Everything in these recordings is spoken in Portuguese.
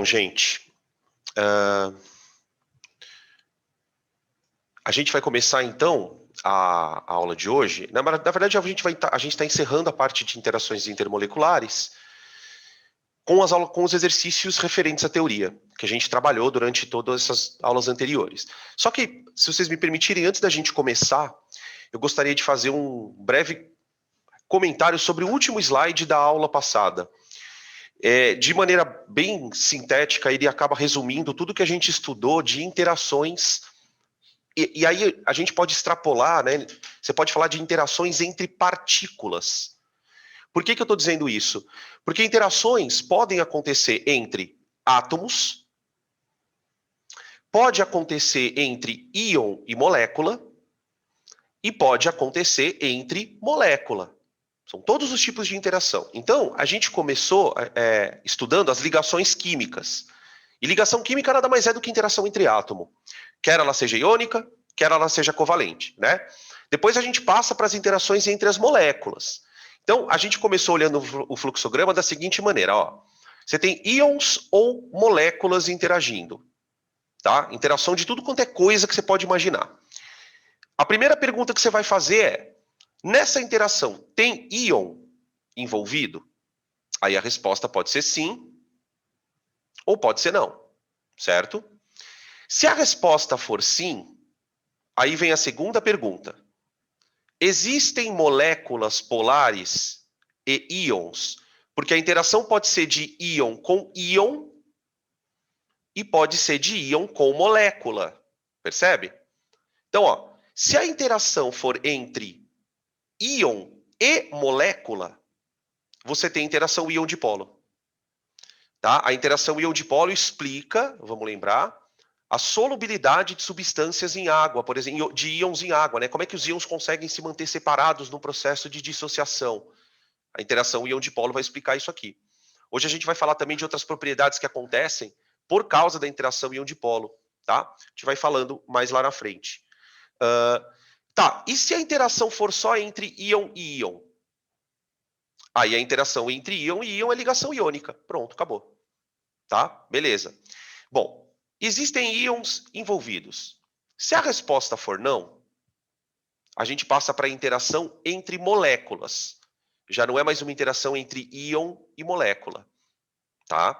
Bom, gente, a gente vai começar então a aula de hoje. Na verdade, a gente está encerrando a parte de interações intermoleculares com os exercícios referentes à teoria, que a gente trabalhou durante todas essas aulas anteriores. Só que, se vocês me permitirem, antes da gente começar, eu gostaria de fazer um breve comentário sobre o último slide da aula passada. De maneira bem sintética, ele acaba resumindo tudo que a gente estudou de interações, e aí a gente pode extrapolar, né? Você pode falar de interações entre partículas. Por que eu estou dizendo isso? Porque interações podem acontecer entre átomos, pode acontecer entre íon e molécula, e pode acontecer entre molécula. São todos os tipos de interação. Então, a gente começou estudando as ligações químicas. E ligação química nada mais é do que interação entre átomo. Quer ela seja iônica, quer ela seja covalente, né? Depois a gente passa para as interações entre as moléculas. Então, a gente começou olhando o fluxograma da seguinte maneira, ó. Você tem íons ou moléculas interagindo, tá? Interação de tudo quanto é coisa que você pode imaginar. A primeira pergunta que você vai fazer é: nessa interação, tem íon envolvido? Aí a resposta pode ser sim, ou pode ser não, certo? Se a resposta for sim, aí vem a segunda pergunta. Existem moléculas polares e íons? Porque a interação pode ser de íon com íon e pode ser de íon com molécula, percebe? Então, ó, se a interação for entre íon e molécula, você tem interação íon-dipolo. Tá? A interação íon-dipolo explica, vamos lembrar, a solubilidade de substâncias em água, por exemplo, de íons em água, né? Como é que os íons conseguem se manter separados no processo de dissociação? A interação íon-dipolo vai explicar isso aqui. Hoje a gente vai falar também de outras propriedades que acontecem por causa da interação íon-dipolo, tá? A gente vai falando mais lá na frente. Tá, e se a interação for só entre íon e íon? Aí a interação entre íon e íon é ligação iônica. Pronto, acabou. Tá? Beleza. Bom, existem íons envolvidos. Se a resposta for não, a gente passa para a interação entre moléculas. Já não é mais uma interação entre íon e molécula. Tá?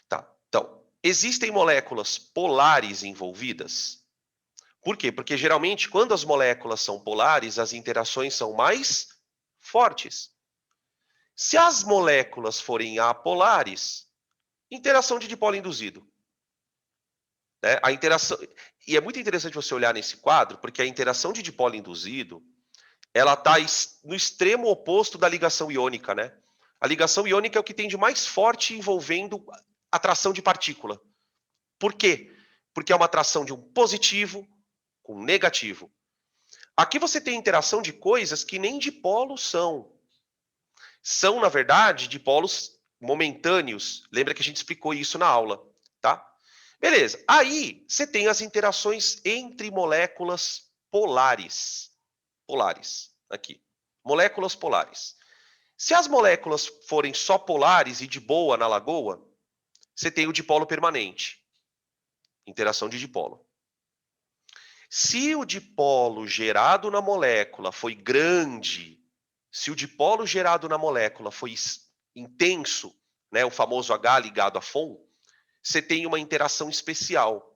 Tá. Então, existem moléculas polares envolvidas? Por quê? Porque geralmente, quando as moléculas são polares, as interações são mais fortes. Se as moléculas forem apolares, interação de dipolo induzido. Né? A interação, e é muito interessante você olhar nesse quadro, porque a interação de dipolo induzido, ela está no extremo oposto da ligação iônica, né? A ligação iônica é o que tem de mais forte envolvendo atração de partícula. Por quê? Porque é uma atração de um positivo com um negativo. Aqui você tem interação de coisas que nem dipolos são. São, na verdade, dipolos momentâneos. Lembra que a gente explicou isso na aula, tá? Beleza. Aí, você tem as interações entre moléculas polares. Polares, aqui. Moléculas polares. Se as moléculas forem só polares e de boa na lagoa, você tem o dipolo permanente. Interação de dipolo. Se o dipolo gerado na molécula foi grande, se o dipolo gerado na molécula foi intenso, né, o famoso H ligado a FON, você tem uma interação especial,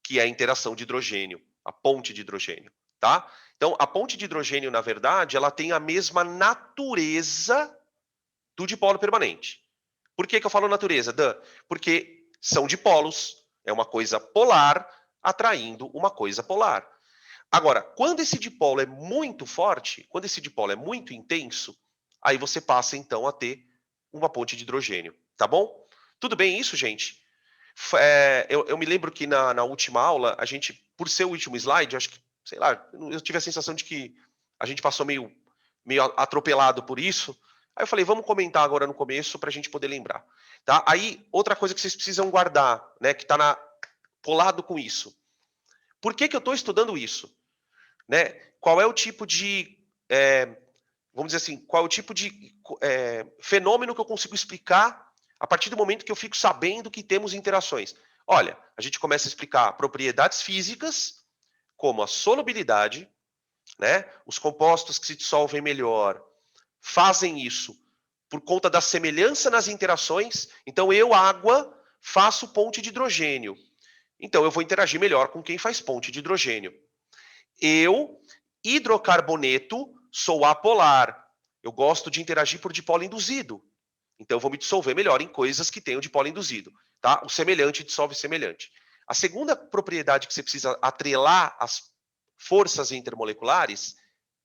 que é a interação de hidrogênio, a ponte de hidrogênio, tá? Então, a ponte de hidrogênio, na verdade, ela tem a mesma natureza do dipolo permanente. Por que eu falo natureza, Dan? Porque são dipolos, é uma coisa polar atraindo uma coisa polar. Agora, quando esse dipolo é muito forte, quando esse dipolo é muito intenso, aí você passa, então, a ter uma ponte de hidrogênio, tá bom? Tudo bem isso, gente? Eu me lembro que na última aula, a gente, por ser o último slide, acho que, sei lá, eu tive a sensação de que a gente passou meio atropelado por isso. Aí eu falei, vamos comentar agora no começo para a gente poder lembrar. Tá? Aí, outra coisa que vocês precisam guardar, né, que está colado com isso. Por que eu estou estudando isso? Né? Qual é o tipo de, vamos dizer assim, qual é o tipo de fenômeno que eu consigo explicar A partir do momento que eu fico sabendo que temos interações. Olha, a gente começa a explicar propriedades físicas, como a solubilidade, né? Os compostos que se dissolvem melhor fazem isso por conta da semelhança nas interações. Então, eu, água, faço ponte de hidrogênio. Então, eu vou interagir melhor com quem faz ponte de hidrogênio. Eu, hidrocarboneto, sou apolar. Eu gosto de interagir por dipolo induzido. Então, eu vou me dissolver melhor em coisas que tenham dipolo induzido. Tá? O semelhante dissolve semelhante. A segunda propriedade que você precisa atrelar às forças intermoleculares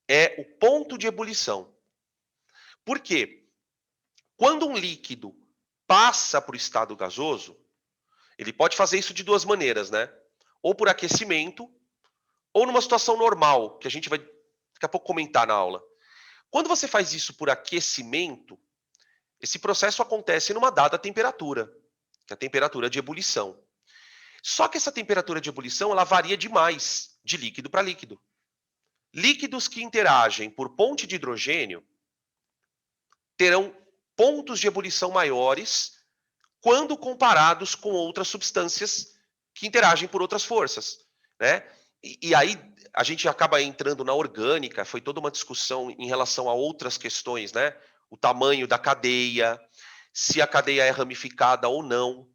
é o ponto de ebulição. Por quê? Quando um líquido passa para o estado gasoso, ele pode fazer isso de duas maneiras, né? Ou por aquecimento, ou numa situação normal, que a gente vai daqui a pouco comentar na aula. Quando você faz isso por aquecimento, esse processo acontece numa dada temperatura, que é a temperatura de ebulição. Só que essa temperatura de ebulição ela varia demais de líquido para líquido. Líquidos que interagem por ponte de hidrogênio terão pontos de ebulição maiores quando comparados com outras substâncias que interagem por outras forças, né? E aí a gente acaba entrando na orgânica, foi toda uma discussão em relação a outras questões, né? O tamanho da cadeia, se a cadeia é ramificada ou não,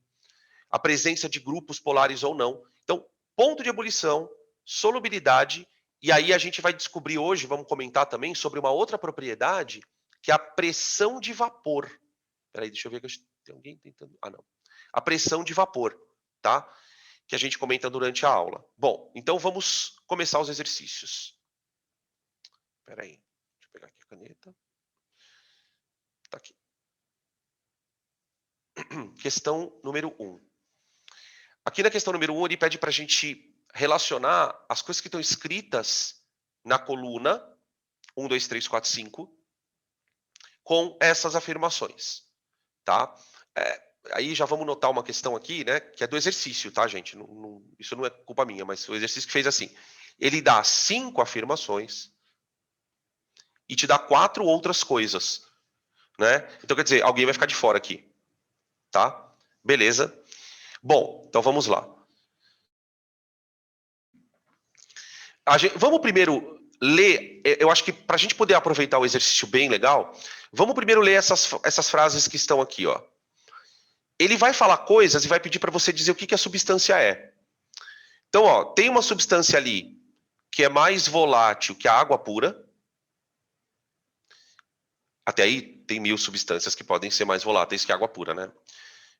a presença de grupos polares ou não. Então, ponto de ebulição, solubilidade, e aí a gente vai descobrir hoje, vamos comentar também sobre uma outra propriedade, que é a pressão de vapor. Peraí, deixa eu ver que tem alguém tentando... Ah, não. A pressão de vapor, tá? Que a gente comenta durante a aula. Bom, então vamos começar os exercícios. Peraí, deixa eu pegar aqui a caneta. Tá aqui. Questão número 1. Aqui na questão número 1, ele pede para a gente relacionar as coisas que estão escritas na coluna 1, 2, 3, 4, 5 com essas afirmações, tá? Aí já vamos notar uma questão aqui, né, que é do exercício, tá, gente? Isso não é culpa minha, mas o exercício que fez assim. Ele dá 5 afirmações e te dá 4 outras coisas, né? Então, quer dizer, alguém vai ficar de fora aqui, tá? Beleza? Bom, então vamos lá. Vamos primeiro ler, eu acho que para a gente poder aproveitar o exercício bem legal, vamos primeiro ler essas frases que estão aqui, ó. Ele vai falar coisas e vai pedir para você dizer o que a substância é. Então, ó, tem uma substância ali que é mais volátil que a água pura. Até aí tem 1000 substâncias que podem ser mais voláteis que a água pura, né?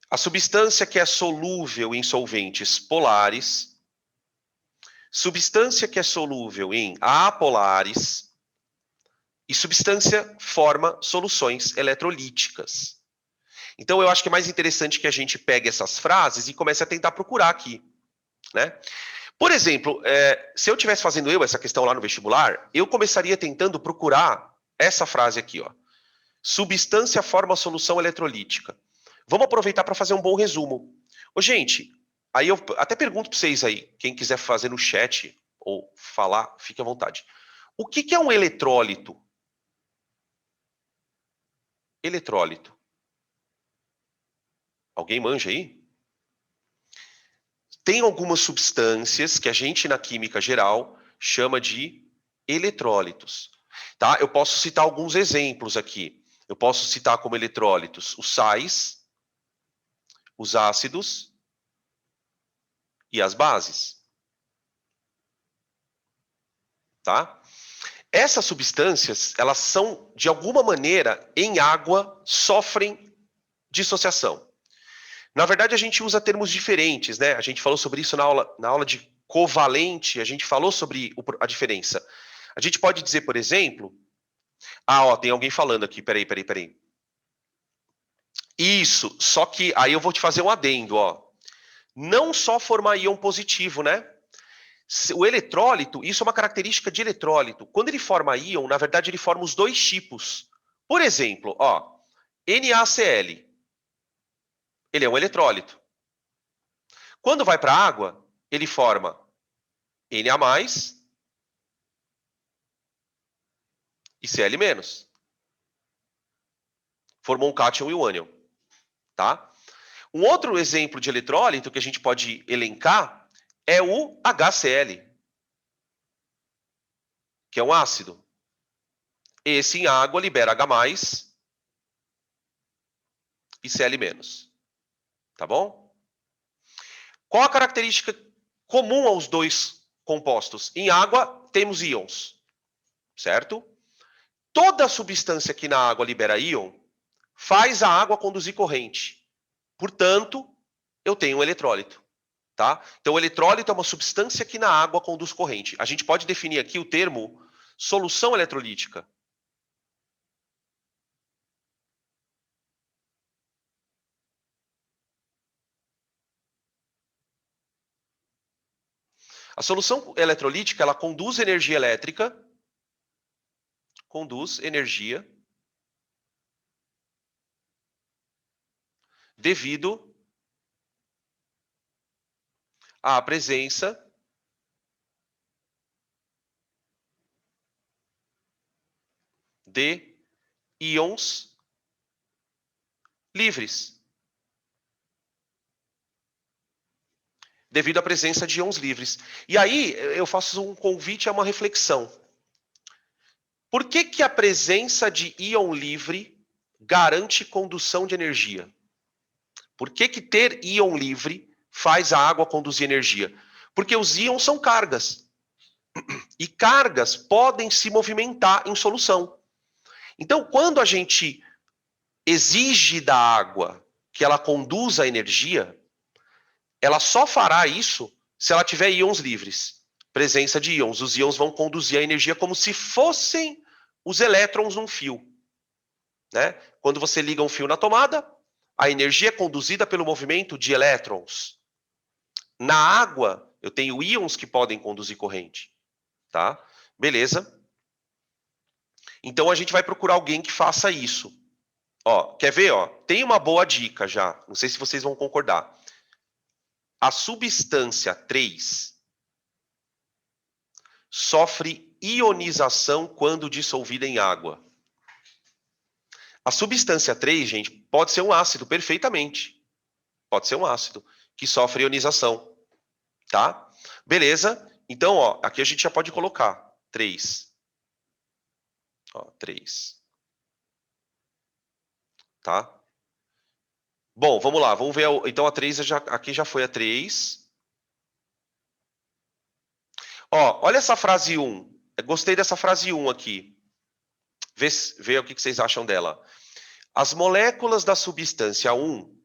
A substância que é solúvel em solventes polares, substância que é solúvel em apolares e substância forma soluções eletrolíticas. Então, eu acho que é mais interessante que a gente pegue essas frases e comece a tentar procurar aqui, né? Por exemplo, se eu estivesse fazendo essa questão lá no vestibular, eu começaria tentando procurar essa frase aqui, ó. Substância forma solução eletrolítica. Vamos aproveitar para fazer um bom resumo. Ô, gente, aí eu até pergunto para vocês aí, quem quiser fazer no chat ou falar, fique à vontade. O que é um eletrólito? Eletrólito. Alguém manja aí? Tem algumas substâncias que a gente na química geral chama de eletrólitos. Tá? Eu posso citar alguns exemplos aqui. Eu posso citar como eletrólitos os sais, os ácidos e as bases. Tá? Essas substâncias, elas são, de alguma maneira, em água, sofrem dissociação. Na verdade, a gente usa termos diferentes, né? A gente falou sobre isso na aula de covalente, a gente falou sobre a diferença. A gente pode dizer, por exemplo... Ah, ó, tem alguém falando aqui, peraí. Isso, só que aí eu vou te fazer um adendo, ó. Não só formar íon positivo, né? O eletrólito, isso é uma característica de eletrólito. Quando ele forma íon, na verdade ele forma os dois tipos. Por exemplo, ó, NaCl. Ele é um eletrólito. Quando vai para a água, ele forma Na+, e Cl-. Formou um cátion e um ânion. tá? Um outro exemplo de eletrólito que a gente pode elencar é o HCl, que é um ácido. Esse em água libera H+, e Cl-. Tá bom? Qual a característica comum aos dois compostos? Em água, temos íons, certo? Toda substância que na água libera íon faz a água conduzir corrente. Portanto, eu tenho um eletrólito. Tá? Então, o eletrólito é uma substância que na água conduz corrente. A gente pode definir aqui o termo solução eletrolítica. A solução eletrolítica, ela conduz energia elétrica, devido à presença de íons livres. Devido à presença de íons livres. E aí, eu faço um convite a uma reflexão. Por que que a presença de íon livre garante condução de energia? Por que que ter íon livre faz a água conduzir energia? Porque os íons são cargas. E cargas podem se movimentar em solução. Então, quando a gente exige da água que ela conduza a energia, ela só fará isso se ela tiver íons livres. Presença de íons. Os íons vão conduzir a energia como se fossem os elétrons num fio. Né? Quando você liga um fio na tomada, a energia é conduzida pelo movimento de elétrons. Na água, eu tenho íons que podem conduzir corrente. Tá? Beleza? Então, a gente vai procurar alguém que faça isso. Ó, quer ver? Ó? Tem uma boa dica já. Não sei se vocês vão concordar. A substância 3 sofre ionização quando dissolvida em água. A substância 3, gente, pode ser um ácido, perfeitamente. Pode ser um ácido que sofre ionização. Tá? Beleza? Então, ó, aqui a gente já pode colocar 3. Ó, 3. Tá? Bom, vamos lá. Vamos ver. Então, a 3, aqui já foi a 3. Ó, olha essa frase 1. Eu gostei dessa frase 1 aqui. Vê o que vocês acham dela. As moléculas da substância 1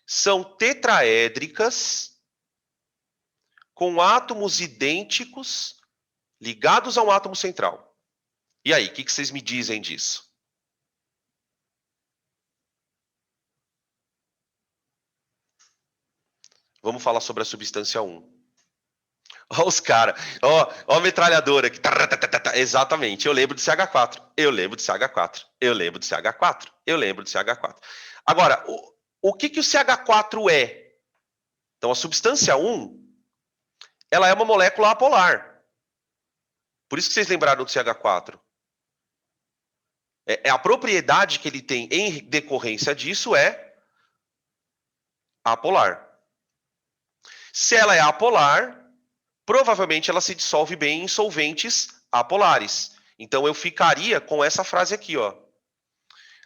são tetraédricas com átomos idênticos ligados a um átomo central. E aí, o que vocês me dizem disso? Vamos falar sobre a substância 1. Ó os caras, ó a metralhadora aqui. Exatamente, eu lembro de CH4, eu lembro de CH4, eu lembro de CH4, eu lembro de CH4. Agora, o que o CH4 é? Então, a substância 1, ela é uma molécula apolar. Por isso que vocês lembraram do CH4. A propriedade que ele tem em decorrência disso é apolar. Se ela é apolar, provavelmente ela se dissolve bem em solventes apolares. Então, eu ficaria com essa frase aqui, ó.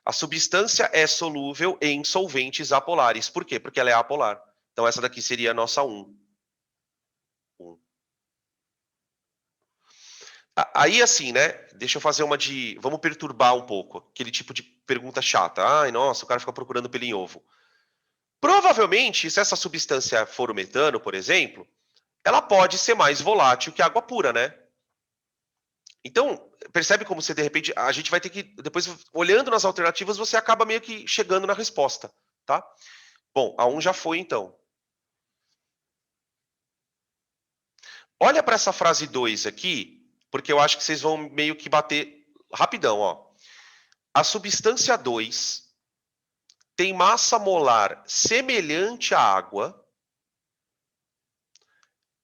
A substância é solúvel em solventes apolares. Por quê? Porque ela é apolar. Então, essa daqui seria a nossa 1. Aí, assim, né? Deixa eu fazer uma de... Vamos perturbar um pouco. Aquele tipo de pergunta chata. Ai, nossa, o cara fica procurando pelo em ovo. Provavelmente, se essa substância for o metano, por exemplo, ela pode ser mais volátil que a água pura, né? Então, percebe como você, de repente, a gente vai ter que, depois, olhando nas alternativas, você acaba meio que chegando na resposta, tá? Bom, a 1 já foi, então. Olha para essa frase 2 aqui, porque eu acho que vocês vão meio que bater rapidão, ó. A substância 2 tem massa molar semelhante à água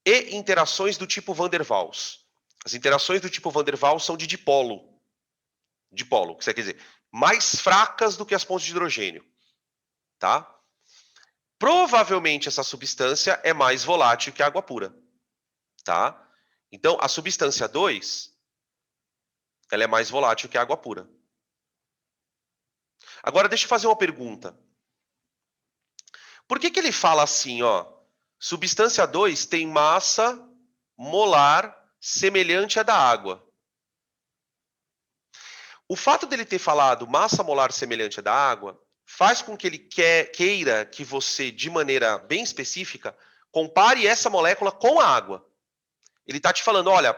e interações do tipo Van der Waals. As interações do tipo Van der Waals são de dipolo, que quer dizer, mais fracas do que as pontes de hidrogênio. tá? Provavelmente essa substância é mais volátil que a água pura, tá? Então, a substância 2, ela é mais volátil que a água pura. Agora, deixa eu fazer uma pergunta. Por que ele fala assim, ó? Substância 2 tem massa molar semelhante à da água. O fato dele ter falado massa molar semelhante à da água faz com que ele queira que você, de maneira bem específica, compare essa molécula com a água. Ele está te falando, olha,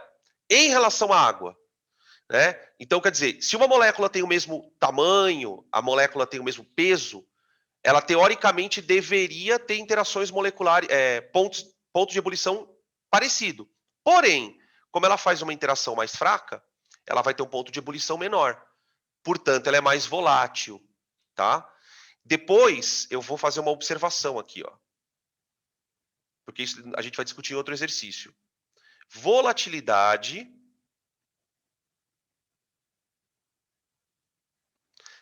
em relação à água, né? Então, quer dizer, se uma molécula tem o mesmo tamanho, a molécula tem o mesmo peso, ela teoricamente deveria ter interações moleculares, pontos de ebulição parecido. Porém, como ela faz uma interação mais fraca, ela vai ter um ponto de ebulição menor. Portanto, ela é mais volátil, tá? Depois, eu vou fazer uma observação aqui, ó. Porque isso a gente vai discutir em outro exercício. Volatilidade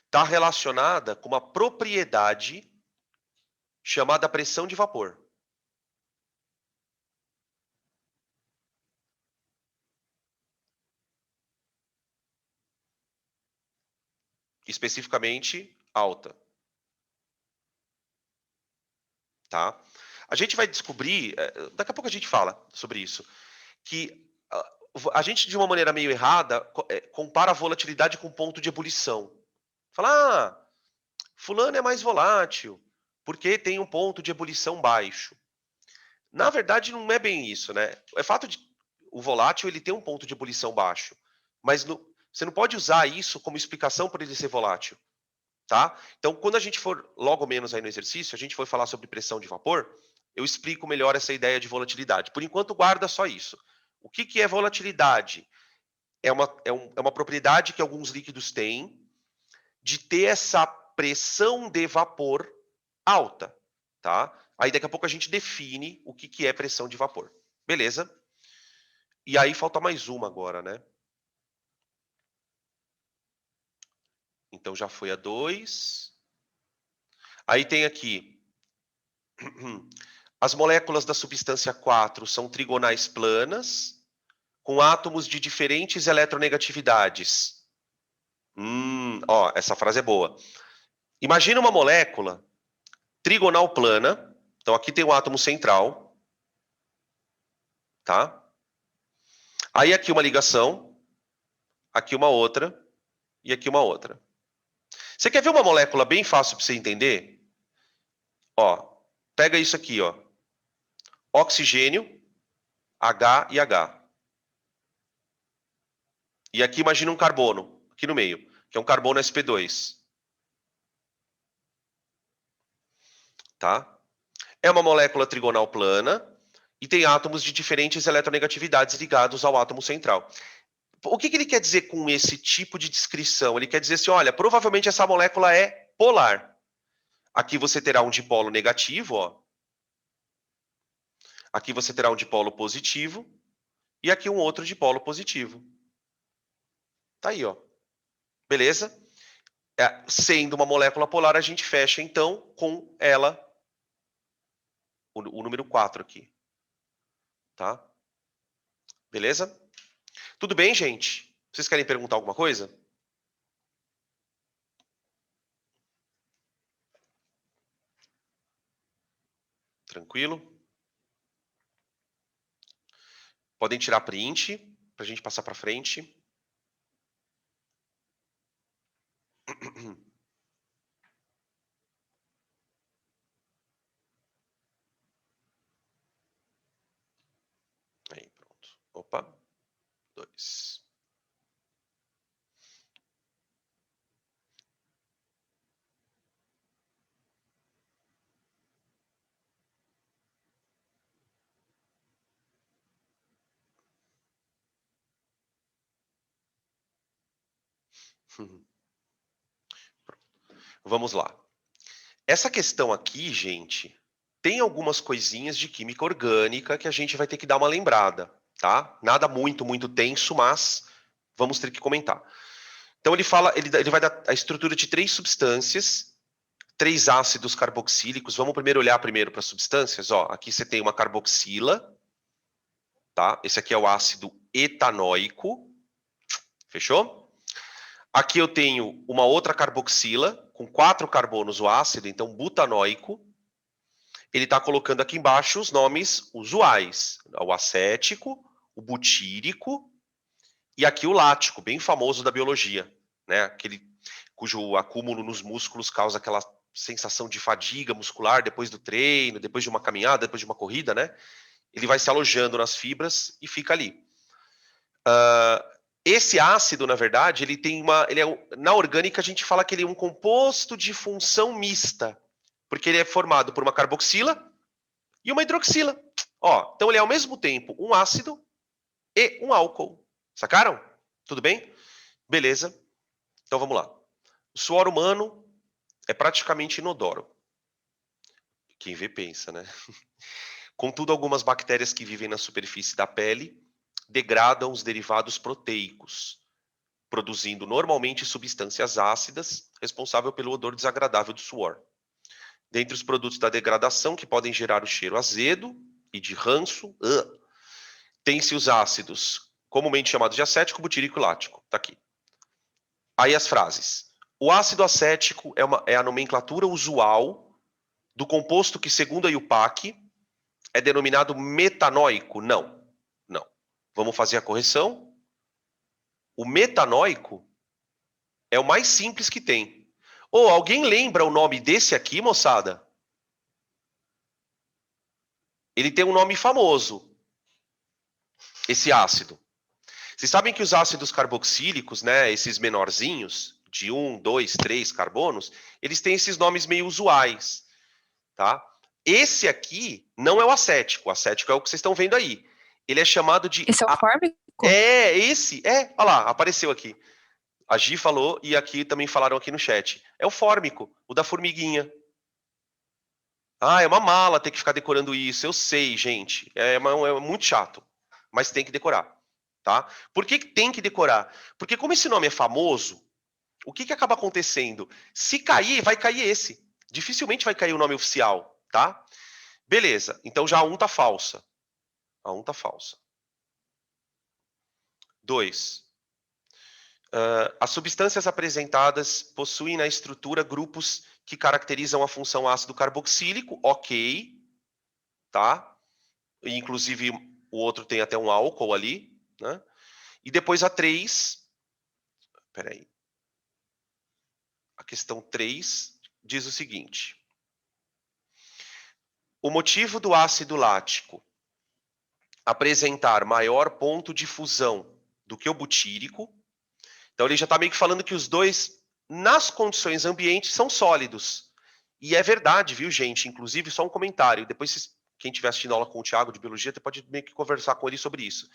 está relacionada com uma propriedade chamada pressão de vapor. Especificamente, alta. Tá? A gente vai descobrir, daqui a pouco a gente fala sobre isso, que a gente, de uma maneira meio errada, compara a volatilidade com ponto de ebulição. Fala, fulano é mais volátil, porque tem um ponto de ebulição baixo. Na verdade, não é bem isso, né? É fato de o volátil ele tem um ponto de ebulição baixo, mas você não pode usar isso como explicação para ele ser volátil, tá? Então, quando a gente for logo menos aí no exercício, a gente for falar sobre pressão de vapor, eu explico melhor essa ideia de volatilidade. Por enquanto, guarda só isso. O que é volatilidade? É uma propriedade que alguns líquidos têm de ter essa pressão de vapor alta, tá? Aí daqui a pouco a gente define o que é pressão de vapor. Beleza? E aí falta mais uma agora, né? Então já foi a 2. Aí tem aqui. As moléculas da substância 4 são trigonais planas, com átomos de diferentes eletronegatividades. Ó, essa frase é boa. Imagina uma molécula trigonal plana. Então aqui tem um átomo central, tá? Aí aqui uma ligação, aqui uma outra e aqui uma outra. Você quer ver uma molécula bem fácil para você entender? Ó, pega isso aqui, ó. Oxigênio, H e H. E aqui imagina um carbono, aqui no meio, que é um carbono sp2. Tá? É uma molécula trigonal plana e tem átomos de diferentes eletronegatividades ligados ao átomo central. O que ele quer dizer com esse tipo de descrição? Ele quer dizer assim, olha, provavelmente essa molécula é polar. Aqui você terá um dipolo negativo, ó. Aqui você terá um dipolo positivo e aqui um outro dipolo positivo. Tá aí, ó. Beleza? Sendo uma molécula polar, a gente fecha, então, com ela, o número 4 aqui. Tá? Beleza? Tudo bem, gente? Vocês querem perguntar alguma coisa? Tranquilo? Podem tirar print para a gente passar para frente. Aí, pronto. Opa. 2. Vamos lá. Essa questão aqui, gente, tem algumas coisinhas de química orgânica que a gente vai ter que dar uma lembrada, tá? Nada muito tenso, mas vamos ter que comentar. Então ele vai dar a estrutura de 3 substâncias, 3 ácidos carboxílicos. Vamos primeiro olhar para as substâncias. Ó, aqui você tem uma carboxila. Tá? Esse aqui é o ácido etanóico. Fechou? Aqui eu tenho uma outra carboxila, com 4 carbonos o ácido, então butanóico. Ele está colocando aqui embaixo os nomes usuais. O acético, o butírico e aqui o lático, bem famoso da biologia, né? Aquele cujo acúmulo nos músculos causa aquela sensação de fadiga muscular depois do treino, depois de uma caminhada, depois de uma corrida, né? Ele vai se alojando nas fibras e fica ali. Esse ácido, na verdade, ele tem na orgânica a gente fala que ele é um composto de função mista, porque ele é formado por uma carboxila e uma hidroxila. Ó, então ele é ao mesmo tempo um ácido e um álcool. Sacaram? Tudo bem? Beleza. Então vamos lá. O suor humano é praticamente inodoro. Quem vê pensa, né? Contudo, algumas bactérias que vivem na superfície da pele degradam os derivados proteicos, produzindo normalmente substâncias ácidas, responsável pelo odor desagradável do suor. Dentre os produtos da degradação que podem gerar o cheiro azedo e de ranço, tem-se os ácidos, comumente chamados de acético, butírico e lático. Tá aqui. Aí as frases. O ácido acético é a nomenclatura usual do composto que, segundo a IUPAC, é denominado metanóico? Não. Não. Vamos fazer a correção. O metanóico é o mais simples que tem. Ou alguém lembra o nome desse aqui, moçada? Ele tem um nome famoso, esse ácido. Vocês sabem que os ácidos carboxílicos, né, esses menorzinhos, de 1, 2, 3 carbonos, eles têm esses nomes meio usuais, tá? Esse aqui não é o acético. O acético é o que vocês estão vendo aí. Ele é chamado de... Esse é o fórmico? Olha lá, apareceu aqui. A Gi falou e aqui também falaram aqui no chat. É o fórmico, o da formiguinha. Ah, é uma mala ter que ficar decorando isso. Eu sei, gente. É muito chato. Mas tem que decorar, tá? Por que tem que decorar? Porque como esse nome é famoso, o que acaba acontecendo? Se cair, vai cair esse. Dificilmente vai cair o nome oficial, tá? Beleza. Então já a 1 tá falsa. A 1 tá falsa. 2. As substâncias apresentadas possuem na estrutura grupos que caracterizam a função ácido carboxílico, ok, tá? Inclusive o outro tem até um álcool ali, né? E depois a 3, peraí, a questão 3 diz o seguinte: o motivo do ácido lático apresentar maior ponto de fusão do que o butírico, então ele já está meio que falando que os dois, nas condições ambientes, são sólidos. E é verdade, viu, gente? Inclusive, só um comentário. Depois, quem estiver assistindo aula com o Thiago de Biologia, você pode meio que conversar com ele sobre isso.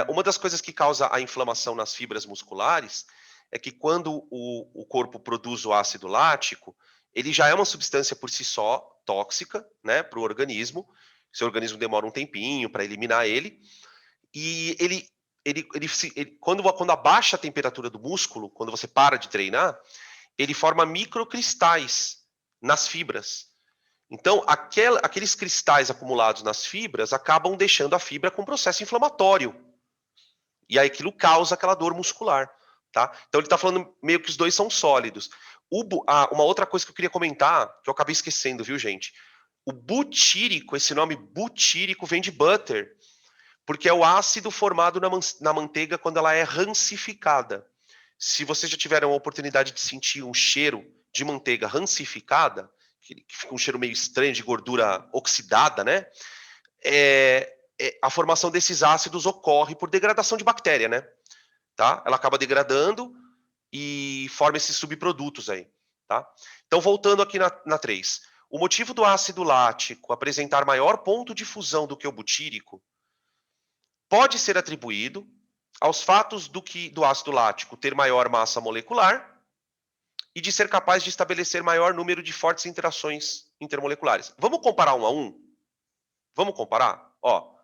Uma das coisas que causa a inflamação nas fibras musculares é que quando o corpo produz o ácido lático, ele já é uma substância por si só tóxica, né, para o organismo. Seu organismo demora um tempinho para eliminar ele. E quando abaixa a temperatura do músculo, quando você para de treinar, ele forma microcristais nas fibras. Então, aqueles cristais acumulados nas fibras acabam deixando a fibra com um processo inflamatório. E aí aquilo causa aquela dor muscular, tá? Então ele está falando meio que os dois são sólidos. Uma outra coisa que eu queria comentar, que eu acabei esquecendo, viu, gente? O butírico, esse nome butírico vem de butter, porque é o ácido formado na manteiga quando ela é rancificada. Se vocês já tiveram a oportunidade de sentir um cheiro de manteiga rancificada, que fica um cheiro meio estranho de gordura oxidada, né? A formação desses ácidos ocorre por degradação de bactéria, né? Tá? Ela acaba degradando e forma esses subprodutos aí, tá? Então, voltando aqui na 3. O motivo do ácido lático apresentar maior ponto de fusão do que o butírico pode ser atribuído aos fatos do ácido lático ter maior massa molecular e de ser capaz de estabelecer maior número de fortes interações intermoleculares. Vamos comparar 1 a 1? Vamos comparar? Ó,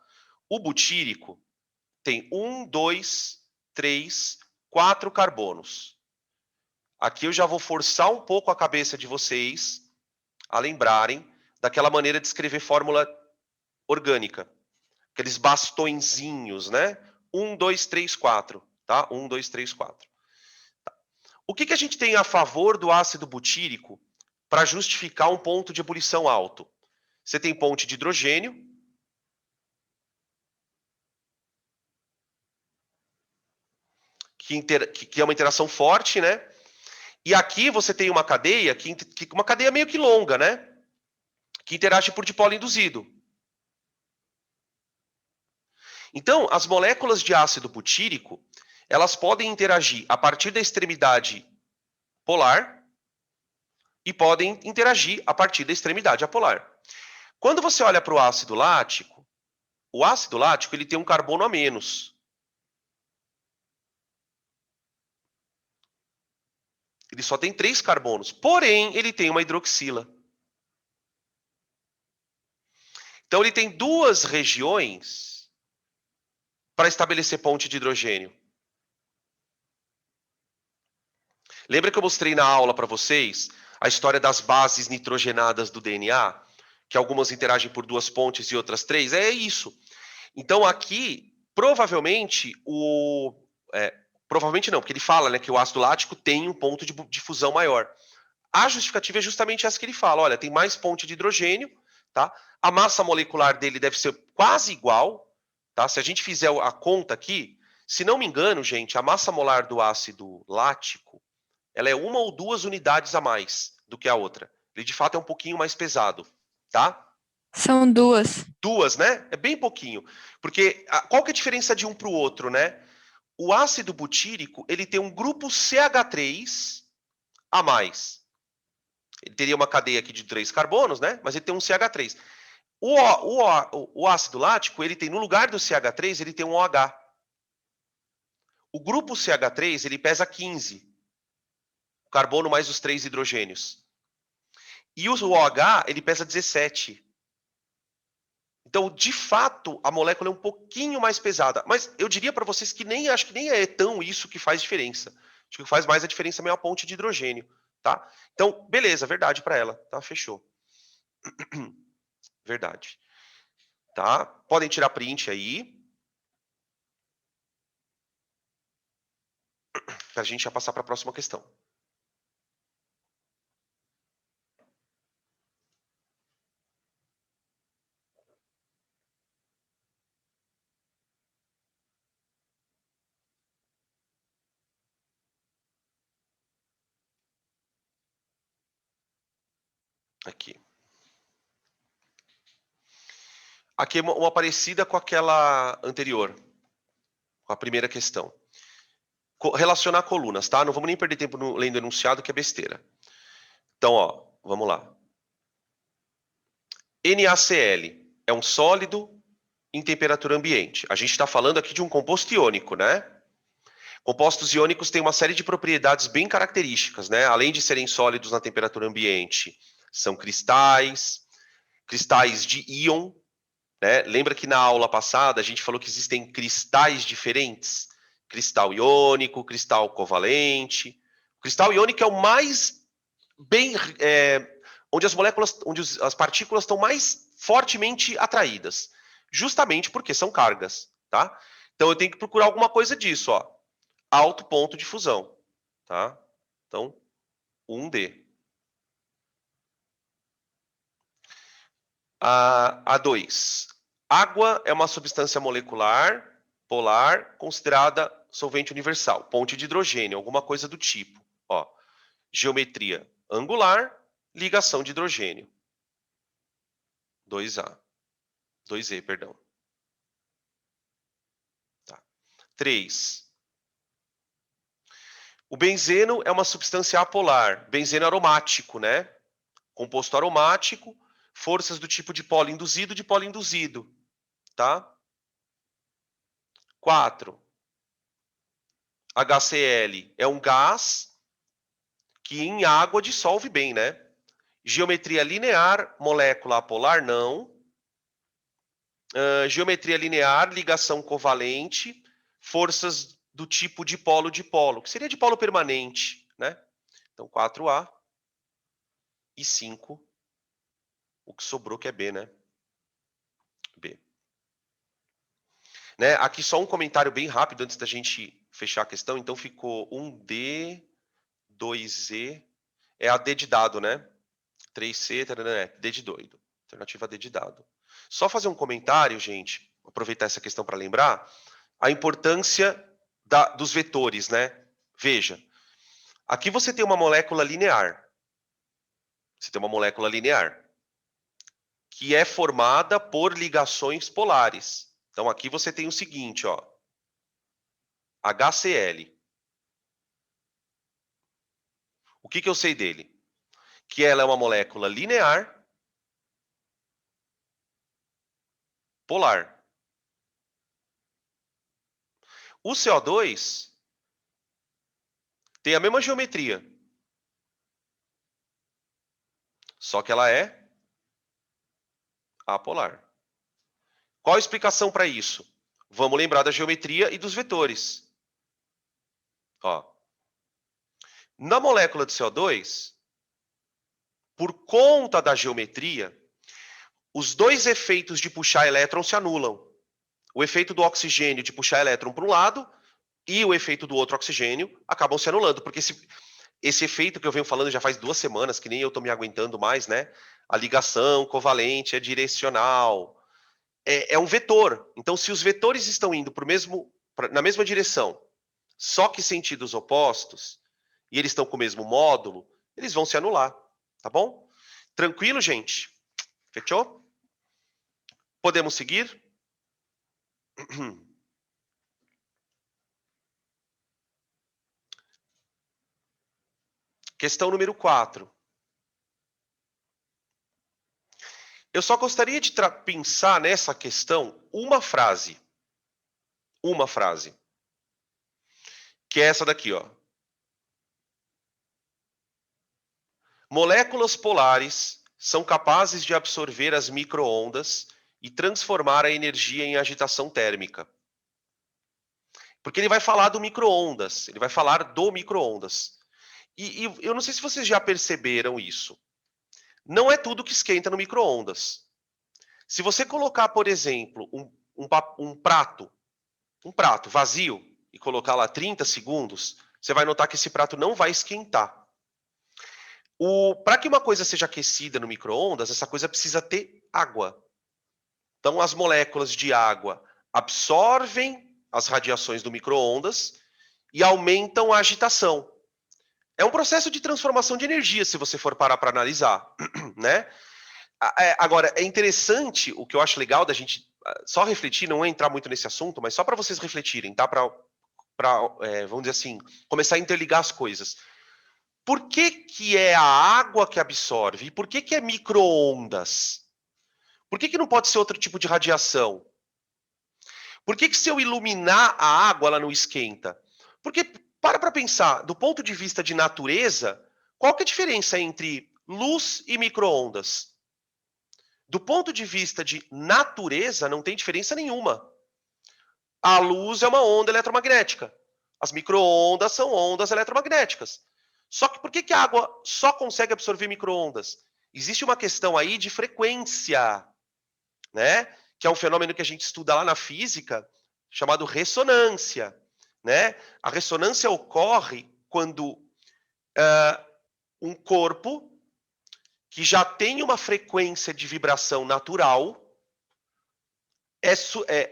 o butírico tem 1, 2, 3, 4 carbonos. Aqui eu já vou forçar um pouco a cabeça de vocês a lembrarem daquela maneira de escrever fórmula orgânica. Aqueles bastõezinhos, né? 1, 2, 3, 4. Tá? 1, 2, 3, 4. Tá. O que a gente tem a favor do ácido butírico para justificar um ponto de ebulição alto? Você tem ponte de hidrogênio, que é uma interação forte, né? E aqui você tem uma cadeia, uma cadeia meio que longa, né? Que interage por dipolo induzido. Então, as moléculas de ácido butírico, elas podem interagir a partir da extremidade polar e podem interagir a partir da extremidade apolar. Quando você olha para o ácido lático ele tem um carbono a menos. Ele só tem 3 carbonos, porém ele tem uma hidroxila. Então ele tem 2 regiões para estabelecer ponte de hidrogênio. Lembra que eu mostrei na aula para vocês a história das bases nitrogenadas do DNA? Que algumas interagem por 2 pontes e outras 3? É isso. Então aqui, provavelmente, provavelmente não, porque ele fala, né, que o ácido lático tem um ponto de fusão maior. A justificativa é justamente essa que ele fala. Olha, tem mais ponte de hidrogênio, tá? A massa molecular dele deve ser quase igual, tá? Se a gente fizer a conta aqui, se não me engano, gente, a massa molar do ácido lático, ela é 1 ou 2 unidades a mais do que a outra. Ele, de fato, é um pouquinho mais pesado, tá? São 2. 2, né? É bem pouquinho. Porque qual que é a diferença de um para o outro, né? O ácido butírico, ele tem um grupo CH3 a mais. Ele teria uma cadeia aqui de 3 carbonos, né? Mas ele tem um CH3. O ácido lático, ele tem, no lugar do CH3, ele tem um OH. O grupo CH3, ele pesa 15. Carbono mais os 3 hidrogênios. E o OH, ele pesa 17. Então, de fato, a molécula é um pouquinho mais pesada. Mas eu diria para vocês que acho que nem é tão isso que faz diferença. Acho que faz mais a diferença mesmo a ponte de hidrogênio, tá? Então, beleza, verdade para ela, tá? Fechou. Verdade. Tá? Podem tirar print aí. Para a gente já passar para a próxima questão. Aqui. Aqui é uma parecida com aquela anterior, com a primeira questão. Relacionar colunas, tá? Não vamos nem perder tempo lendo o enunciado, que é besteira. Então, ó, vamos lá. NaCl é um sólido em temperatura ambiente. A gente está falando aqui de um composto iônico, né? Compostos iônicos têm uma série de propriedades bem características, né? Além de serem sólidos na temperatura ambiente, são cristais de íon, né? Lembra que na aula passada a gente falou que existem cristais diferentes? Cristal iônico, cristal covalente. O cristal iônico é o mais bem... onde as moléculas, onde as partículas estão mais fortemente atraídas. Justamente porque são cargas, tá? Então eu tenho que procurar alguma coisa disso, ó. Alto ponto de fusão, tá? Então, 1D. A2. Água é uma substância molecular, polar, considerada solvente universal. Ponte de hidrogênio, alguma coisa do tipo. Ó, geometria angular, ligação de hidrogênio. 2A. 2E, perdão. Tá. 3. O benzeno é uma substância apolar. Benzeno aromático, né? Composto aromático, forças do tipo de polo induzido, tá? 4. HCl é um gás que em água dissolve bem, né? Geometria linear, molécula apolar, não. Geometria linear, ligação covalente, forças do tipo dipolo-dipolo, que seria dipolo permanente, né? Então, 4A e 5, o que sobrou que é B, né? B. Né? Aqui só um comentário bem rápido antes da gente fechar a questão. Então, ficou 1D, 2E, é a D de dado, né? 3C, D de doido. Alternativa D de dado. Só fazer um comentário, gente, aproveitar essa questão para lembrar, a importância dos vetores, né? Veja, aqui você tem uma molécula linear. Você tem uma molécula linear que é formada por ligações polares. Então aqui você tem o seguinte, ó, HCl. O que eu sei dele? Que ela é uma molécula linear polar. O CO2 tem a mesma geometria, só que ela é apolar. Qual a explicação para isso? Vamos lembrar da geometria e dos vetores. Ó. Na molécula de CO2, por conta da geometria, os dois efeitos de puxar elétron se anulam. O efeito do oxigênio de puxar elétron para um lado e o efeito do outro oxigênio acabam se anulando, porque esse efeito que eu venho falando já faz 2 semanas, que nem eu estou me aguentando mais, né? A ligação covalente é direcional. É um vetor. Então, se os vetores estão indo na mesma direção, só que sentidos opostos, e eles estão com o mesmo módulo, eles vão se anular. Tá bom? Tranquilo, gente? Fechou? Podemos seguir? Questão número 4. Eu só gostaria de pensar nessa questão uma frase. Uma frase. Que é essa daqui, ó. Moléculas polares são capazes de absorver as microondas e transformar a energia em agitação térmica. Porque ele vai falar do micro-ondas, ele vai falar do micro-ondas. E eu não sei se vocês já perceberam isso. Não é tudo que esquenta no micro-ondas. Se você colocar, por exemplo, um prato vazio e colocar lá 30 segundos, você vai notar que esse prato não vai esquentar. Para que uma coisa seja aquecida no micro-ondas, essa coisa precisa ter água. Então, as moléculas de água absorvem as radiações do micro-ondas e aumentam a agitação. É um processo de transformação de energia, se você for parar para analisar, né? Agora, é interessante, o que eu acho legal da gente só refletir, não entrar muito nesse assunto, mas só para vocês refletirem, tá? Para, vamos dizer assim, começar a interligar as coisas. Por que é a água que absorve? E por que é micro-ondas? Por que não pode ser outro tipo de radiação? Por que se eu iluminar a água, ela não esquenta? Porque, para pensar, do ponto de vista de natureza, qual que é a diferença entre luz e micro-ondas? Do ponto de vista de natureza, não tem diferença nenhuma. A luz é uma onda eletromagnética. As micro-ondas são ondas eletromagnéticas. Só que por que a água só consegue absorver micro-ondas? Existe uma questão aí de frequência, né? Que é um fenômeno que a gente estuda lá na física, chamado ressonância, né? A ressonância ocorre quando um corpo que já tem uma frequência de vibração natural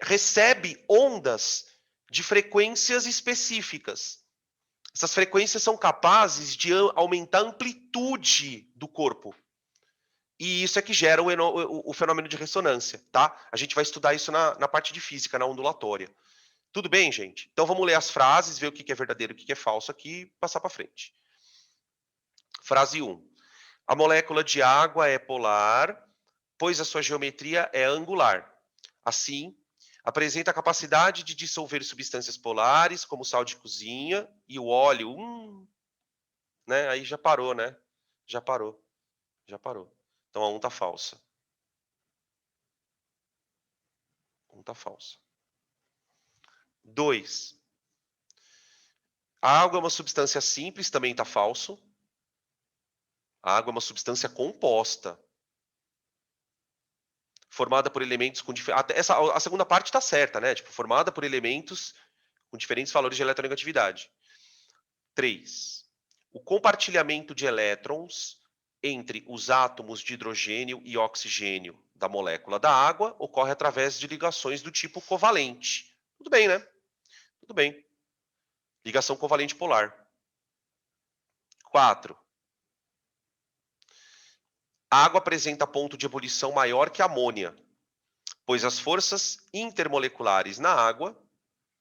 recebe ondas de frequências específicas. Essas frequências são capazes de aumentar a amplitude do corpo. E isso é que gera o fenômeno de ressonância, tá? A gente vai estudar isso na parte de física, na ondulatória. Tudo bem, gente? Então vamos ler as frases, ver o que é verdadeiro e o que é falso aqui e passar para frente. Frase 1. A molécula de água é polar, pois a sua geometria é angular. Assim, apresenta a capacidade de dissolver substâncias polares, como sal de cozinha e o óleo. Né? Aí já parou, né? Já parou. Já parou. Então a 1 está falsa. 1 está falsa. 2. A água é uma substância simples, também está falso. A água é uma substância composta, formada por elementos com diferentes... A segunda parte está certa, né? Tipo, formada por elementos com diferentes valores de eletronegatividade. 3. O compartilhamento de elétrons entre os átomos de hidrogênio e oxigênio da molécula da água ocorre através de ligações do tipo covalente. Tudo bem, né? Tudo bem. Ligação covalente polar. 4. A água apresenta ponto de ebulição maior que a amônia, pois as forças intermoleculares na água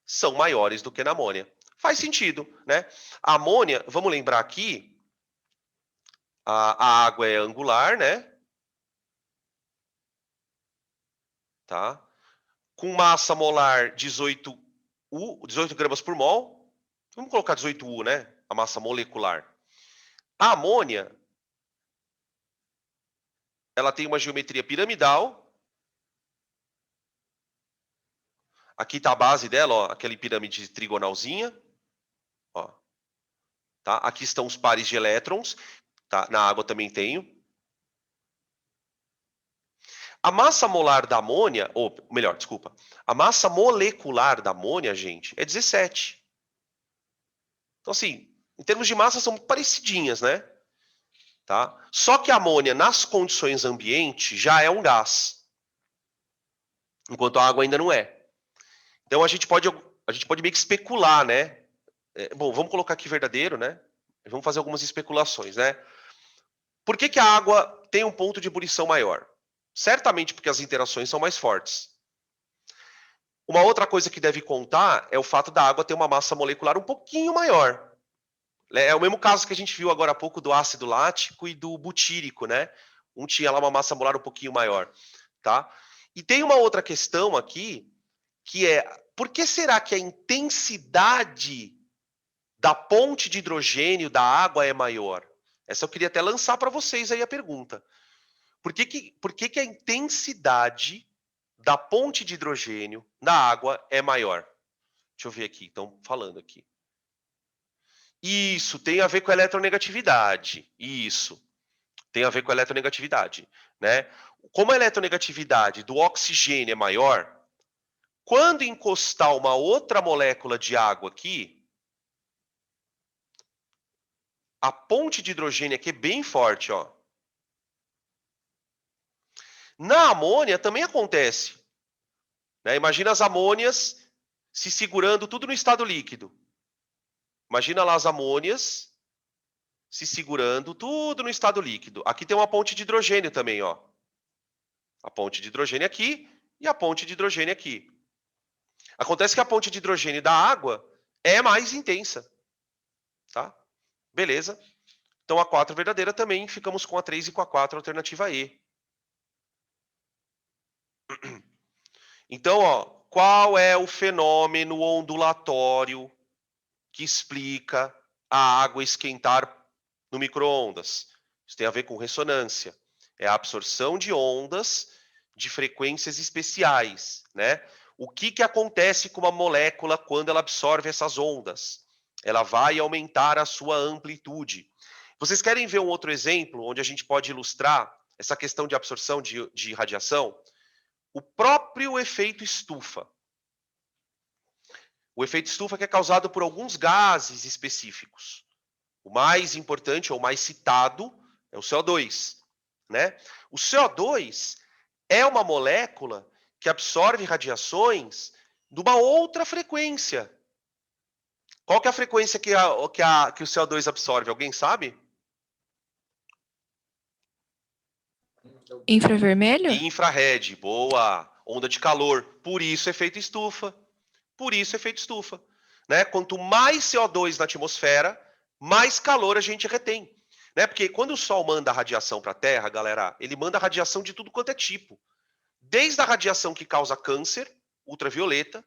são maiores do que na amônia. Faz sentido, né? A amônia, vamos lembrar aqui, a água é angular, né? Tá? Com massa molar 18 gramas por mol. Vamos colocar 18 U, né? A massa molecular. A amônia, ela tem uma geometria piramidal. Aqui está a base dela, ó, aquela pirâmide trigonalzinha. Ó. Tá? Aqui estão os pares de elétrons. Tá? Na água também tenho. A massa molar da amônia, ou melhor, desculpa, a massa molecular da amônia, gente, é 17. Então, assim, em termos de massa, são parecidinhas, né? Tá? Só que a amônia, nas condições ambiente, já é um gás, enquanto a água ainda não é. Então, a gente pode meio que especular, né? Bom, vamos colocar aqui verdadeiro, né? Vamos fazer algumas especulações, né? Por que a água tem um ponto de ebulição maior? Certamente porque as interações são mais fortes. Uma outra coisa que deve contar é o fato da água ter uma massa molecular um pouquinho maior. É o mesmo caso que a gente viu agora há pouco do ácido lático e do butírico, né? Um tinha lá uma massa molar um pouquinho maior, tá? E tem uma outra questão aqui, que é, por que será que a intensidade da ponte de hidrogênio da água é maior? Essa eu queria até lançar para vocês aí a pergunta. Por que a intensidade da ponte de hidrogênio na água é maior? Deixa eu ver aqui, estão falando aqui. Isso, tem a ver com a eletronegatividade. Isso, tem a ver com a eletronegatividade. Né? Como a eletronegatividade do oxigênio é maior, quando encostar uma outra molécula de água aqui, a ponte de hidrogênio aqui é bem forte, ó. Na amônia também acontece. Né? Imagina as amônias se segurando tudo no estado líquido. Imagina lá as amônias se segurando tudo no estado líquido. Aqui tem uma ponte de hidrogênio também, ó. A ponte de hidrogênio aqui e a ponte de hidrogênio aqui. Acontece que a ponte de hidrogênio da água é mais intensa. Tá? Beleza. Então a 4 verdadeira também, ficamos com a 3 e com a 4, alternativa E. Então, ó, qual é o fenômeno ondulatório que explica a água esquentar no micro-ondas? Isso tem a ver com ressonância. É a absorção de ondas de frequências especiais, né? O que acontece com uma molécula quando ela absorve essas ondas? Ela vai aumentar a sua amplitude. Vocês querem ver um outro exemplo onde a gente pode ilustrar essa questão de absorção de radiação? O próprio efeito estufa. O efeito estufa que é causado por alguns gases específicos. O mais importante, ou mais citado, é o CO2. Né? O CO2 é uma molécula que absorve radiações de uma outra frequência. Qual que é a frequência que o CO2 absorve? Alguém sabe? Infravermelho? Infrared, boa. Onda de calor. Por isso, efeito estufa. Por isso, efeito estufa. Né? Quanto mais CO2 na atmosfera, mais calor a gente retém. Né? Porque quando o Sol manda a radiação para a Terra, galera, ele manda radiação de tudo quanto é tipo. Desde a radiação que causa câncer, ultravioleta,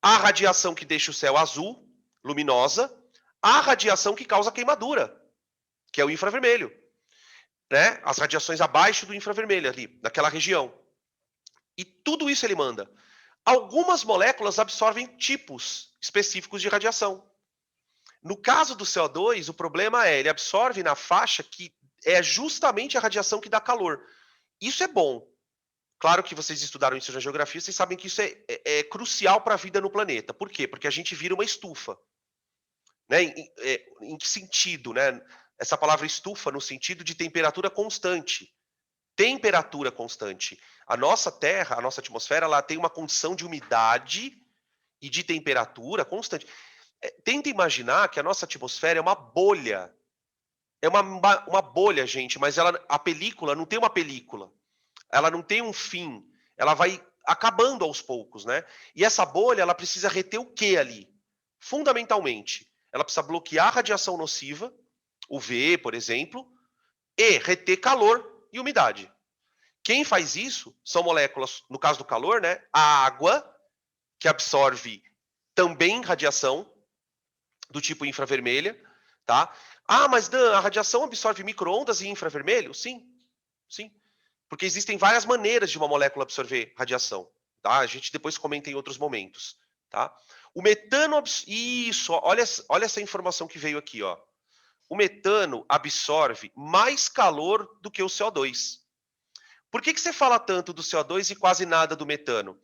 a radiação que deixa o céu azul, luminosa, a radiação que causa queimadura, que é o infravermelho. Né? As radiações abaixo do infravermelho ali, naquela região. E tudo isso ele manda. Algumas moléculas absorvem tipos específicos de radiação. No caso do CO2, o problema é ele absorve na faixa que é justamente a radiação que dá calor. Isso é bom. Claro que vocês estudaram isso na geografia, vocês sabem que isso é crucial para a vida no planeta. Por quê? Porque a gente vira uma estufa. Né? Em que sentido? Né? Essa palavra estufa no sentido de temperatura constante. Temperatura constante. A nossa Terra, a nossa atmosfera, ela tem uma condição de umidade e de temperatura constante. Tenta imaginar que a nossa atmosfera é uma bolha. É uma bolha, gente, mas a película não tem uma película. Ela não tem um fim. Ela vai acabando aos poucos, né? E essa bolha, ela precisa reter o que ali? Fundamentalmente, ela precisa bloquear a radiação nociva, UV, por exemplo, e reter calor e umidade. Quem faz isso são moléculas, no caso do calor, né? A água, que absorve também radiação do tipo infravermelha, tá? Ah, mas Dan, a radiação absorve micro-ondas e infravermelho? Sim, sim. Porque existem várias maneiras de uma molécula absorver radiação, tá? A gente depois comenta em outros momentos, tá? O metano, isso, olha essa informação que veio aqui, ó. O metano absorve mais calor do que o CO2. Por que você fala tanto do CO2 e quase nada do metano?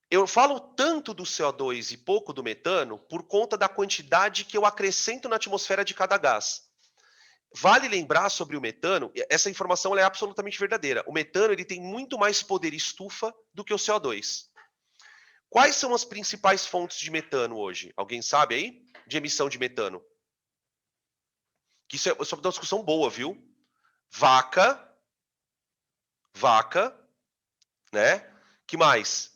Eu falo tanto do CO2 e pouco do metano por conta da quantidade que eu acrescento na atmosfera de cada gás. Vale lembrar sobre o metano, essa informação é absolutamente verdadeira. O metano ele tem muito mais poder estufa do que o CO2. Quais são as principais fontes de metano hoje? Alguém sabe aí? De emissão de metano? Que isso é uma discussão boa, viu? Vaca, né? Que mais?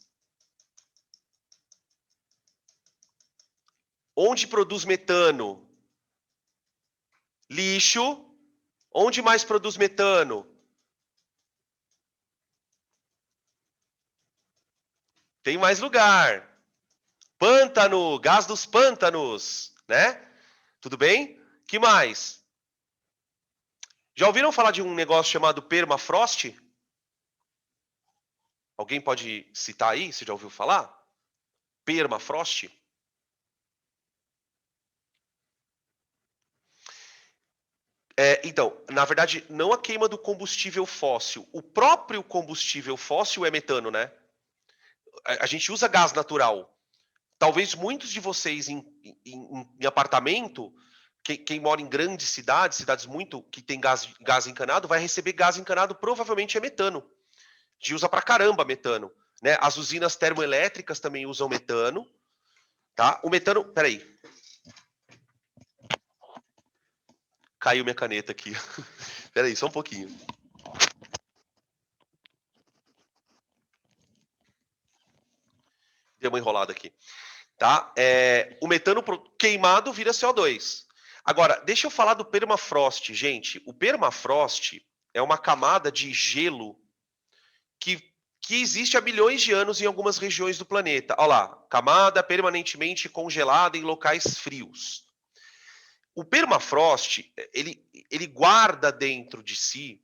Onde produz metano? Lixo. Onde mais produz metano? Tem mais lugar. Pântano, gás dos pântanos, né? Tudo bem? Que mais? Já ouviram falar de um negócio chamado permafrost? Alguém pode citar aí? Você já ouviu falar? Permafrost? Então, na verdade, não a queima do combustível fóssil. O próprio combustível fóssil é metano, né? A gente usa gás natural. Talvez muitos de vocês em apartamento, quem mora em grandes cidades, cidades muito que tem gás encanado, vai receber gás encanado, provavelmente é metano. A gente usa pra caramba metano. Né? As usinas termoelétricas também usam metano. Tá? O metano. Peraí. Caiu minha caneta aqui. Peraí, só um pouquinho. Deu uma enrolada aqui. Tá? O metano queimado vira CO2. Agora, deixa eu falar do permafrost, gente. O permafrost é uma camada de gelo que existe há milhões de anos em algumas regiões do planeta. Olha lá, camada permanentemente congelada em locais frios. O permafrost, ele guarda dentro de si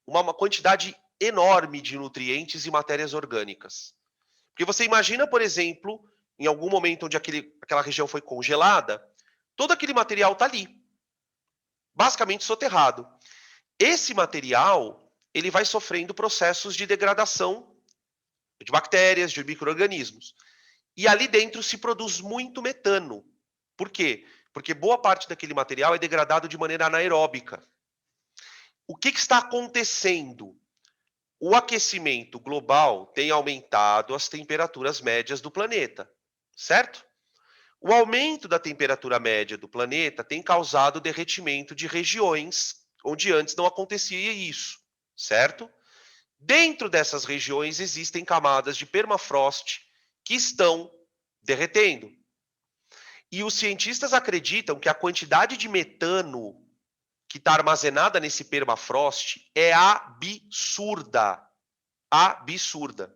uma quantidade enorme de nutrientes e matérias orgânicas. Porque você imagina, por exemplo, em algum momento onde aquela região foi congelada, todo aquele material está ali, basicamente soterrado. Esse material ele vai sofrendo processos de degradação de bactérias, de micro-organismos. E ali dentro se produz muito metano. Por quê? Porque boa parte daquele material é degradado de maneira anaeróbica. O que está acontecendo? O aquecimento global tem aumentado as temperaturas médias do planeta, certo? O aumento da temperatura média do planeta tem causado o derretimento de regiões onde antes não acontecia isso, certo? Dentro dessas regiões existem camadas de permafrost que estão derretendo. E os cientistas acreditam que a quantidade de metano que está armazenada nesse permafrost é absurda. Absurda.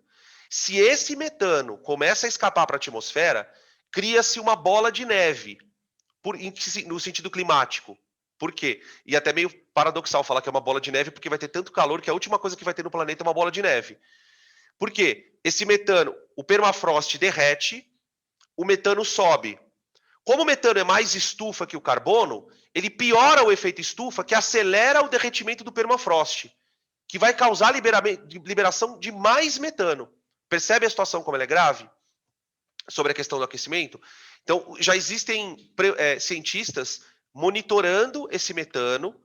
Se esse metano começa a escapar para a atmosfera, cria-se uma bola de neve, no sentido climático. Por quê? E até meio paradoxal falar que é uma bola de neve, porque vai ter tanto calor que a última coisa que vai ter no planeta é uma bola de neve. Por quê? Esse metano, o permafrost derrete, o metano sobe. Como o metano é mais estufa que o carbono, ele piora o efeito estufa, que acelera o derretimento do permafrost, que vai causar liberação de mais metano. Percebe a situação como ela é grave? Sobre a questão do aquecimento? Então, já existem cientistas monitorando esse metano.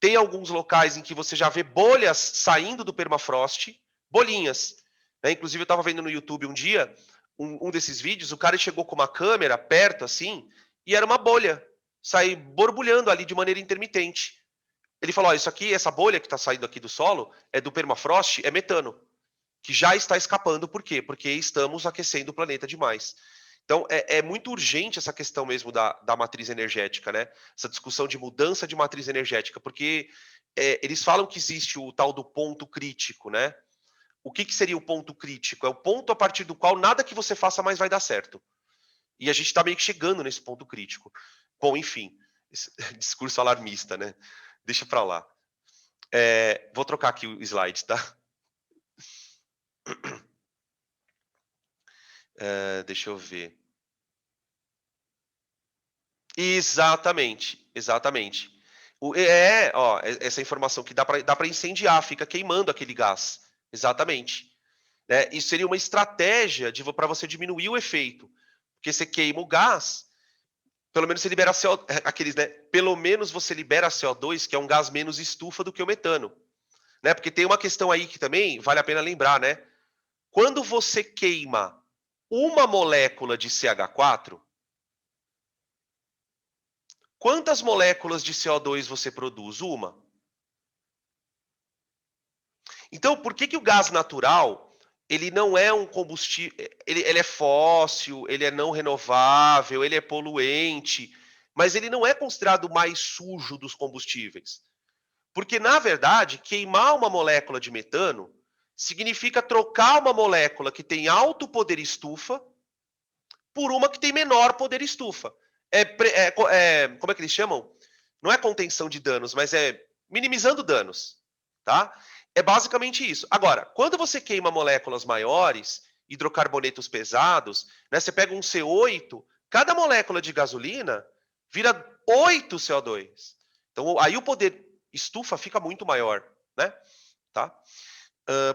Tem alguns locais em que você já vê bolhas saindo do permafrost, bolinhas. Né? Inclusive, eu estava vendo no YouTube um dia, um desses vídeos, o cara chegou com uma câmera perto, assim, e era uma bolha, sair borbulhando ali de maneira intermitente. Ele falou, isso aqui, essa bolha que está saindo aqui do solo, é do permafrost, é metano, que já está escapando. Por quê? Porque estamos aquecendo o planeta demais. Então, é muito urgente essa questão mesmo da matriz energética, né? Essa discussão de mudança de matriz energética, porque eles falam que existe o tal do ponto crítico, né? O que seria o ponto crítico? É o ponto a partir do qual nada que você faça mais vai dar certo. E a gente está meio que chegando nesse ponto crítico. Bom, enfim, discurso alarmista, né? Deixa para lá. Vou trocar aqui o slide, tá? Deixa eu ver. Exatamente, exatamente. Ó, essa informação que dá para incendiar, fica queimando aquele gás. Exatamente. Né? Isso seria uma estratégia para você diminuir o efeito. Porque você queima o gás, pelo menos você libera aqueles, né? Pelo menos você libera CO2, que é um gás menos estufa do que o metano. Né? Porque tem uma questão aí que também vale a pena lembrar, né? Quando você queima uma molécula de CH4, quantas moléculas de CO2 você produz? Uma. Então, por que o gás natural ele não é um combustível, ele é fóssil, ele é não renovável, ele é poluente, mas ele não é considerado o mais sujo dos combustíveis? Porque, na verdade, queimar uma molécula de metano significa trocar uma molécula que tem alto poder estufa por uma que tem menor poder estufa. Como é que eles chamam? Não é contenção de danos, mas é minimizando danos, tá? É basicamente isso. Agora, quando você queima moléculas maiores, hidrocarbonetos pesados, né, você pega um C8, cada molécula de gasolina vira 8 CO2. Então, aí o poder estufa fica muito maior, né? Tá?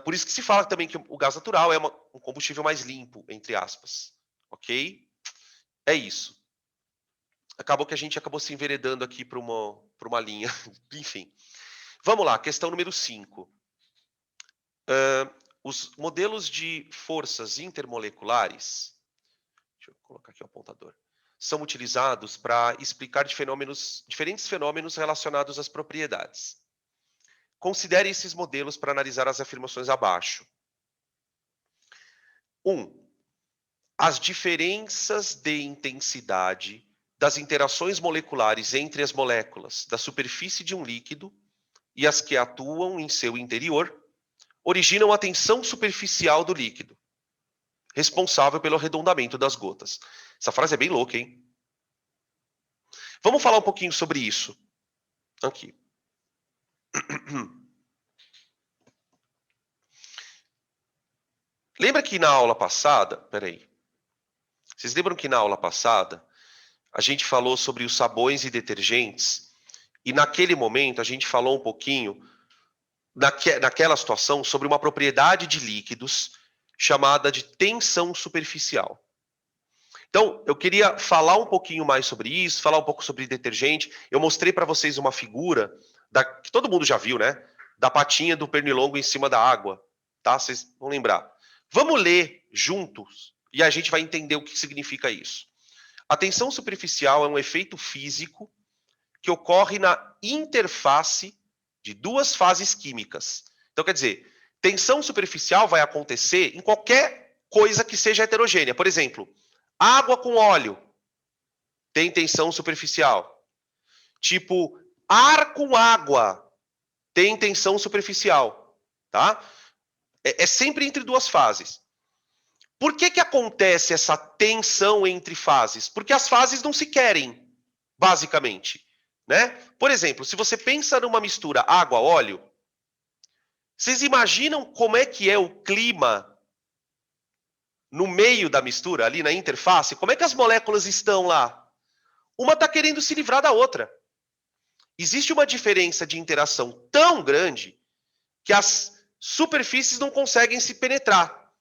Por isso que se fala também que o gás natural é um combustível mais limpo, entre aspas. Ok? É isso. Acabou que a gente acabou se enveredando aqui para uma linha. Enfim. Vamos lá, questão número 5. Os modelos de forças intermoleculares, deixa eu colocar aqui o apontador, são utilizados para explicar diferentes fenômenos relacionados às propriedades. Considere esses modelos para analisar as afirmações abaixo. 1. As diferenças de intensidade das interações moleculares entre as moléculas da superfície de um líquido e as que atuam em seu interior originam a tensão superficial do líquido, responsável pelo arredondamento das gotas. Essa frase é bem louca, hein? Vamos falar um pouquinho sobre isso. Aqui. Lembra que na aula passada... Peraí. Vocês lembram que na aula passada a gente falou sobre os sabões e detergentes? E naquele momento a gente falou um pouquinho, naquela situação, sobre uma propriedade de líquidos chamada de tensão superficial. Então, eu queria falar um pouquinho mais sobre isso, falar um pouco sobre detergente. Eu mostrei para vocês uma figura, que todo mundo já viu, né? Da patinha do pernilongo em cima da água. Tá? Vocês vão lembrar. Vamos ler juntos e a gente vai entender o que significa isso. A tensão superficial é um efeito físico que ocorre na interface de duas fases químicas. Então, quer dizer, tensão superficial vai acontecer em qualquer coisa que seja heterogênea. Por exemplo, água com óleo tem tensão superficial. Tipo, ar com água tem tensão superficial. Tá? É sempre entre duas fases. Por que acontece essa tensão entre fases? Porque as fases não se querem, basicamente. Né? Por exemplo, se você pensa numa mistura água-óleo, vocês imaginam como é que é o clima no meio da mistura, ali na interface? Como é que as moléculas estão lá? uma está querendo se livrar da outra. Existe uma diferença de interação tão grande que as superfícies não conseguem se penetrar.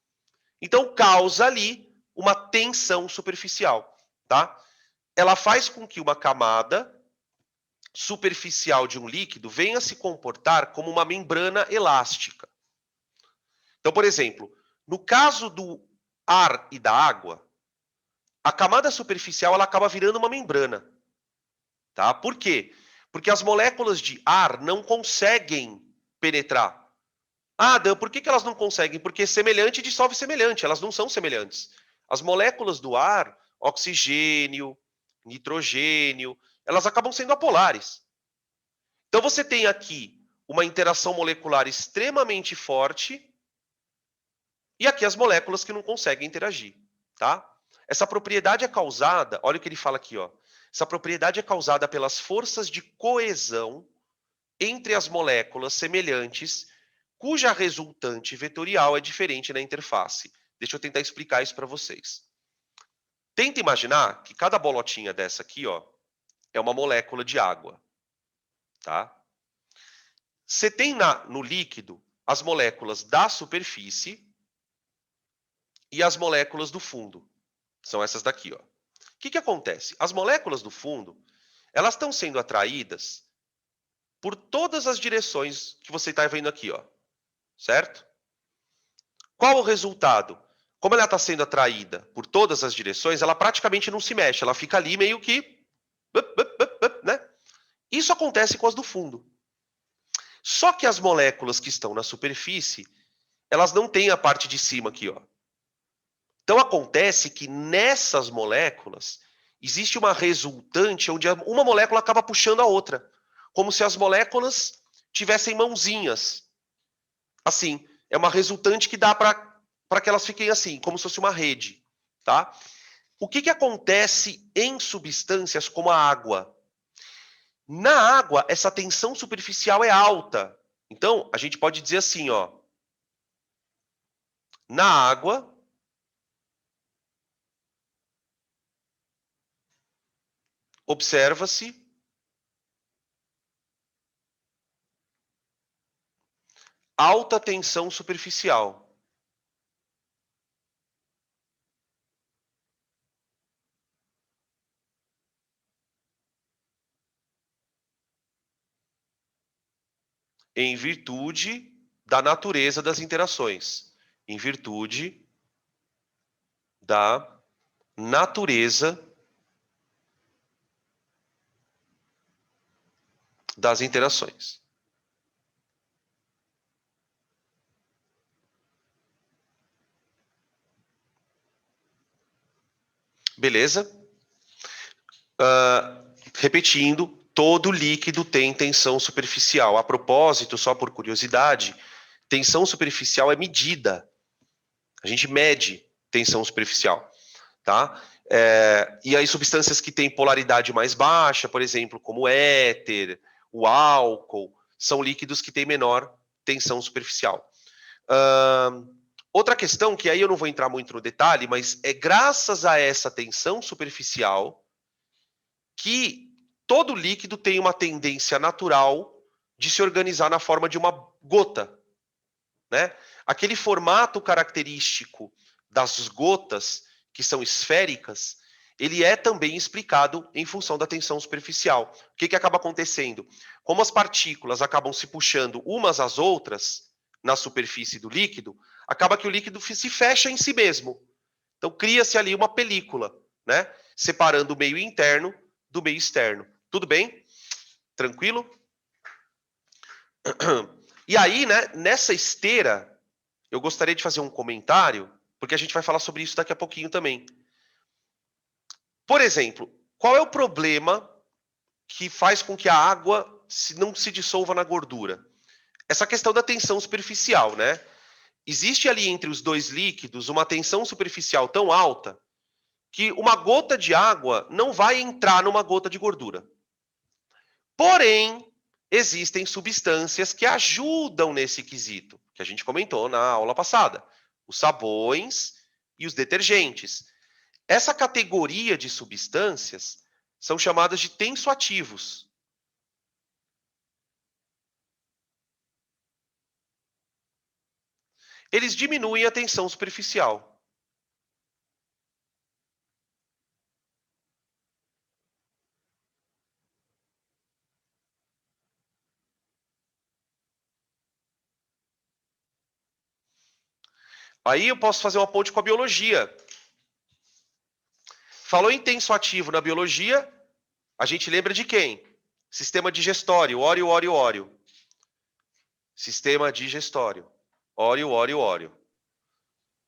Então, causa ali uma tensão superficial, tá? Ela faz com que uma camada superficial de um líquido venha se comportar como uma membrana elástica. Então, por exemplo, no caso do ar e da água, a camada superficial ela acaba virando uma membrana. Tá? Por quê? Porque as moléculas de ar não conseguem penetrar. Ah, Dan, por que elas não conseguem? Porque semelhante dissolve semelhante, elas não são semelhantes. As moléculas do ar, oxigênio, nitrogênio, elas acabam sendo apolares. Então você tem aqui uma interação molecular extremamente forte e aqui as moléculas que não conseguem interagir, tá? Essa propriedade é causada, olha o que ele fala aqui, ó. Essa propriedade é causada pelas forças de coesão entre as moléculas semelhantes, cuja resultante vetorial é diferente na interface. Deixa eu tentar explicar isso para vocês. Tenta imaginar que cada bolotinha dessa aqui, ó, é uma molécula de água, tá? Você tem no líquido as moléculas da superfície e as moléculas do fundo. São essas daqui, ó. O que acontece? As moléculas do fundo, elas estão sendo atraídas por todas as direções que você está vendo aqui, ó. Certo? Qual o resultado? Como ela está sendo atraída por todas as direções, ela praticamente não se mexe. Ela fica ali meio que... né? Isso acontece com as do fundo. Só que as moléculas que estão na superfície, elas não têm a parte de cima aqui, ó. Então acontece que nessas moléculas existe uma resultante onde uma molécula acaba puxando a outra, como se as moléculas tivessem mãozinhas. Assim, é uma resultante que dá para que elas fiquem assim, como se fosse uma rede, tá? O que acontece em substâncias como a água? Na água, essa tensão superficial é alta. Então, a gente pode dizer assim, ó. Na água, observa-se alta tensão superficial. Em virtude da natureza das interações. Em virtude da natureza das interações. Beleza? Repetindo, todo líquido tem tensão superficial. A propósito, só por curiosidade, tensão superficial é medida. A gente mede tensão superficial, tá? E aí substâncias que têm polaridade mais baixa, por exemplo, como o éter, o álcool, são líquidos que têm menor tensão superficial. Outra questão, que aí eu não vou entrar muito no detalhe, mas é graças a essa tensão superficial que todo líquido tem uma tendência natural de se organizar na forma de uma gota, né? Aquele formato característico das gotas, que são esféricas, ele é também explicado em função da tensão superficial. O que acaba acontecendo? Como as partículas acabam se puxando umas às outras na superfície do líquido, acaba que o líquido se fecha em si mesmo. Então cria-se ali uma película, né? Separando o meio interno do meio externo. Tudo bem? Tranquilo? E aí, né, nessa esteira, eu gostaria de fazer um comentário, porque a gente vai falar sobre isso daqui a pouquinho também. Por exemplo, qual é o problema que faz com que a água não se dissolva na gordura? Essa questão da tensão superficial, né? Existe ali entre os dois líquidos uma tensão superficial tão alta que uma gota de água não vai entrar numa gota de gordura. Porém, existem substâncias que ajudam nesse quesito, que a gente comentou na aula passada. Os sabões e os detergentes. Essa categoria de substâncias, são chamadas de tensoativos. Eles diminuem a tensão superficial. Aí eu posso fazer uma ponte com a biologia. Falou em tensoativo na biologia, a gente lembra de quem? Sistema digestório, óleo. Sistema digestório, óleo.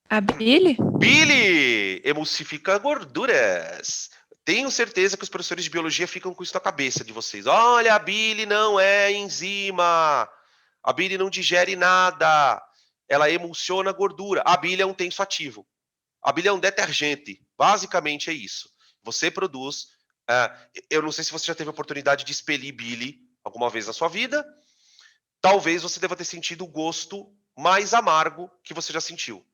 A bile? Bile emulsifica gorduras. Tenho certeza que os professores de biologia ficam com isso na cabeça de vocês. Olha, a bile não é enzima. A bile não digere nada. Ela emulsiona gordura. A bile é um tensoativo. A bile é um detergente. Basicamente é isso. Você produz... eu não sei se você já teve a oportunidade de expelir bile alguma vez na sua vida. Talvez você deva ter sentido o gosto mais amargo que você já sentiu.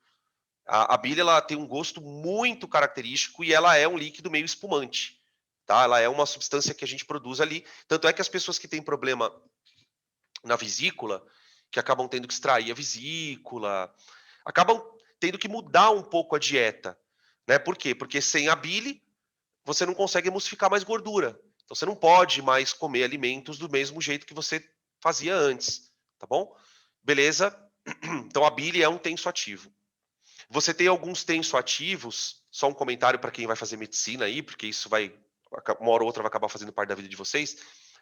A bile ela tem um gosto muito característico e ela é um líquido meio espumante. Tá? Ela é uma substância que a gente produz ali. Tanto é que as pessoas que têm problema na vesícula, que acabam tendo que extrair a vesícula, acabam tendo que mudar um pouco a dieta. Né? Por quê? Porque sem a bile, você não consegue emulsificar mais gordura. Então você não pode mais comer alimentos do mesmo jeito que você fazia antes. Tá bom? Beleza? Então a bile é um tensoativo. Você tem alguns tensoativos, só um comentário para quem vai fazer medicina aí, porque isso vai, uma hora ou outra vai acabar fazendo parte da vida de vocês.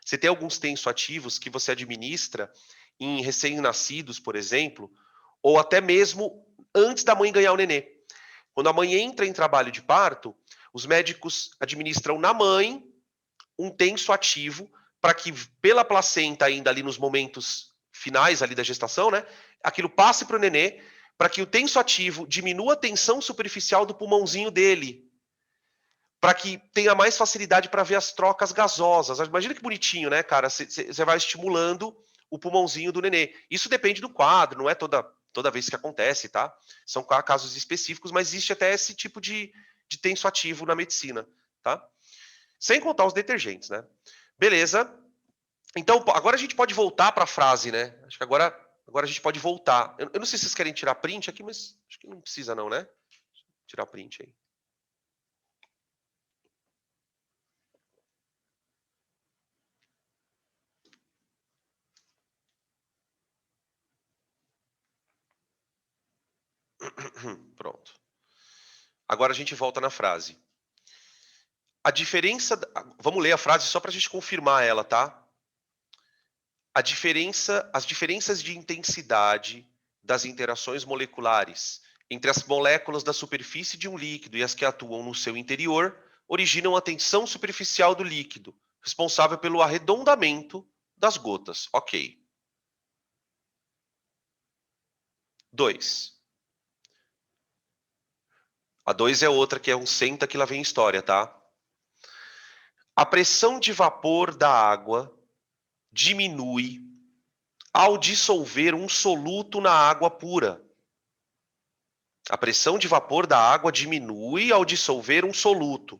Você tem alguns tensoativos que você administra em recém-nascidos, por exemplo, ou até mesmo antes da mãe ganhar o nenê. Quando a mãe entra em trabalho de parto, os médicos administram na mãe um tensoativo para que pela placenta ainda ali nos momentos finais ali da gestação, né, aquilo passe para o nenê, para que o tensoativo diminua a tensão superficial do pulmãozinho dele, para que tenha mais facilidade para ver as trocas gasosas. Imagina que bonitinho, né, cara? Você vai estimulando o pulmãozinho do nenê. Isso depende do quadro, não é toda vez que acontece, tá? São casos específicos, mas existe até esse tipo de tensoativo na medicina, tá? Sem contar os detergentes, né? Beleza. Então, agora a gente pode voltar para a frase, né? Acho que agora a gente pode voltar. Eu não sei se vocês querem tirar print aqui, mas acho que não precisa não, né? Tirar print aí. Pronto. Agora a gente volta na frase. A diferença... Vamos ler a frase só para a gente confirmar ela, tá? As diferenças de intensidade das interações moleculares entre as moléculas da superfície de um líquido e as que atuam no seu interior originam a tensão superficial do líquido, responsável pelo arredondamento das gotas. Ok. 2. A 2 é outra que é um senta que lá vem história, tá? A pressão de vapor da água diminui ao dissolver um soluto na água pura. A pressão de vapor da água diminui ao dissolver um soluto,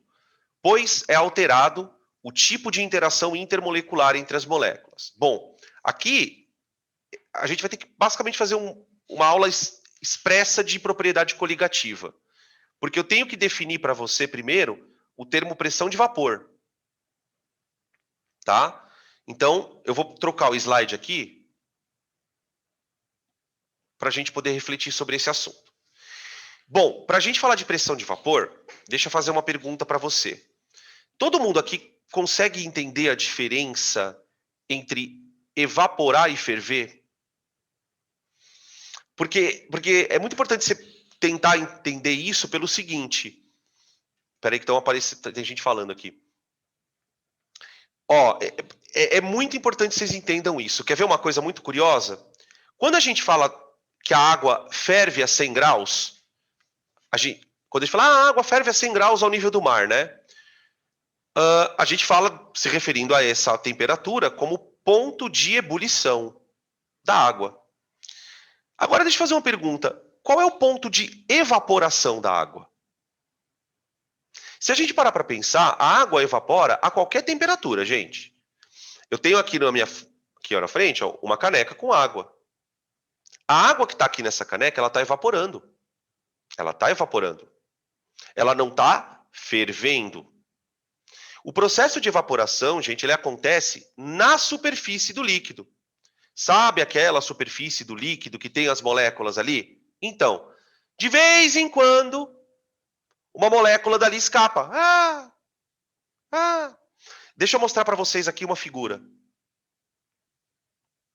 pois é alterado o tipo de interação intermolecular entre as moléculas. Bom, aqui a gente vai ter que basicamente fazer uma aula expressa de propriedade coligativa. Porque eu tenho que definir para você primeiro o termo pressão de vapor. Tá? Então, eu vou trocar o slide aqui para a gente poder refletir sobre esse assunto. Bom, para a gente falar de pressão de vapor, deixa eu fazer uma pergunta para você. Todo mundo aqui consegue entender a diferença entre evaporar e ferver? Porque é muito importante você tentar entender isso pelo seguinte. Espera aí que estão aparecendo, tem gente falando aqui. Ó, é muito importante vocês entendam isso. Quer ver uma coisa muito curiosa? Quando a gente fala que a água ferve a 100 graus, quando a gente fala a água ferve a 100 graus ao nível do mar, né? A gente fala, se referindo a essa temperatura, como ponto de ebulição da água. Agora deixa eu fazer uma pergunta. Qual é o ponto de evaporação da água? Se a gente parar para pensar, a água evapora a qualquer temperatura, gente. Eu tenho aqui aqui na frente, ó, uma caneca com água. A água que está aqui nessa caneca, ela está evaporando. Ela está evaporando. Ela não está fervendo. O processo de evaporação, gente, ele acontece na superfície do líquido. Sabe aquela superfície do líquido que tem as moléculas ali? Então, de vez em quando, uma molécula dali escapa. Deixa eu mostrar para vocês aqui uma figura.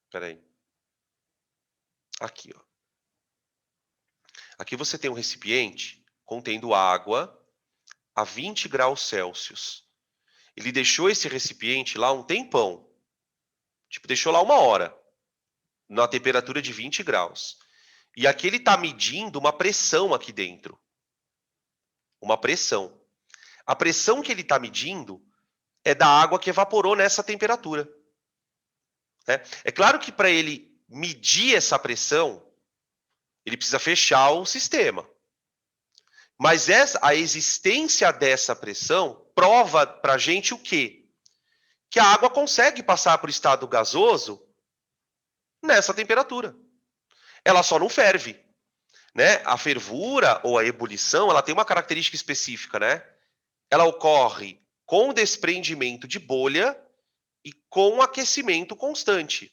Espera aí. Aqui, ó. Aqui você tem um recipiente contendo água a 20 graus Celsius. Ele deixou esse recipiente lá um tempão. Tipo, deixou lá 1 hora. Na temperatura de 20 graus. E aqui ele está medindo uma pressão aqui dentro. Uma pressão. A pressão que ele está medindo é da água que evaporou nessa temperatura. É claro que para ele medir essa pressão, ele precisa fechar o sistema. Mas a existência dessa pressão prova para a gente o quê? Que a água consegue passar por estado gasoso nessa temperatura. Ela só não ferve. Né? A fervura ou a ebulição, ela tem uma característica específica, né? Ela ocorre com desprendimento de bolha e com aquecimento constante,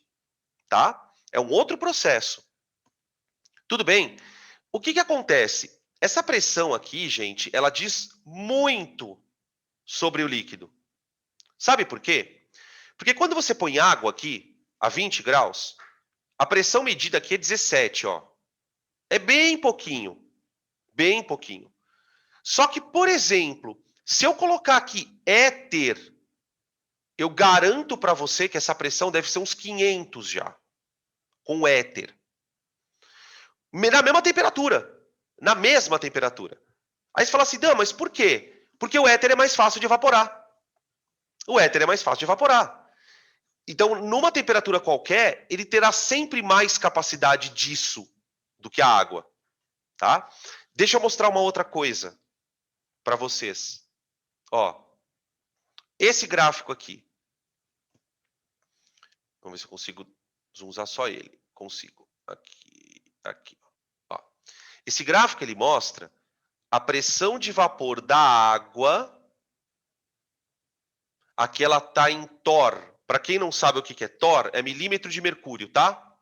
tá? É um outro processo. Tudo bem? O que acontece? Essa pressão aqui, gente, ela diz muito sobre o líquido. Sabe por quê? Porque quando você põe água aqui, a 20 graus, a pressão medida aqui é 17, ó. É bem pouquinho. Bem pouquinho. Só que, por exemplo, se eu colocar aqui éter, eu garanto para você que essa pressão deve ser uns 500 já. Com éter. Na mesma temperatura. Na mesma temperatura. Aí você fala assim, não, mas por quê? Porque o éter é mais fácil de evaporar. O éter é mais fácil de evaporar. Então, numa temperatura qualquer, ele terá sempre mais capacidade disso do que a água. Tá? Deixa eu mostrar uma outra coisa para vocês. Ó, esse gráfico aqui. Vamos ver se eu consigo zoomar só ele. Consigo. Aqui. Ó. Esse gráfico ele mostra a pressão de vapor da água. Aqui ela está em torr. Para quem não sabe o que é torr, é milímetro de mercúrio, tá?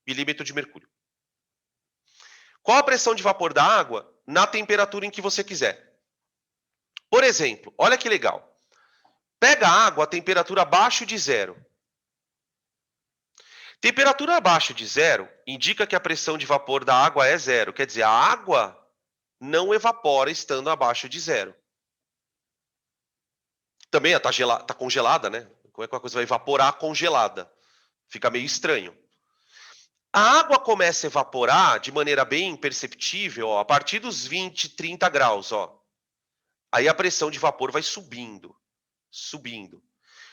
Milímetro de mercúrio. Qual a pressão de vapor da água? Na temperatura em que você quiser. Por exemplo, olha que legal. Pega a água a temperatura abaixo de zero. Temperatura abaixo de zero indica que a pressão de vapor da água é zero. Quer dizer, a água não evapora estando abaixo de zero. Também está congelada, né? Como é que a coisa vai evaporar congelada? Fica meio estranho. A água começa a evaporar de maneira bem perceptível, ó, a partir dos 20, 30 graus. Ó. Aí a pressão de vapor vai subindo. Subindo.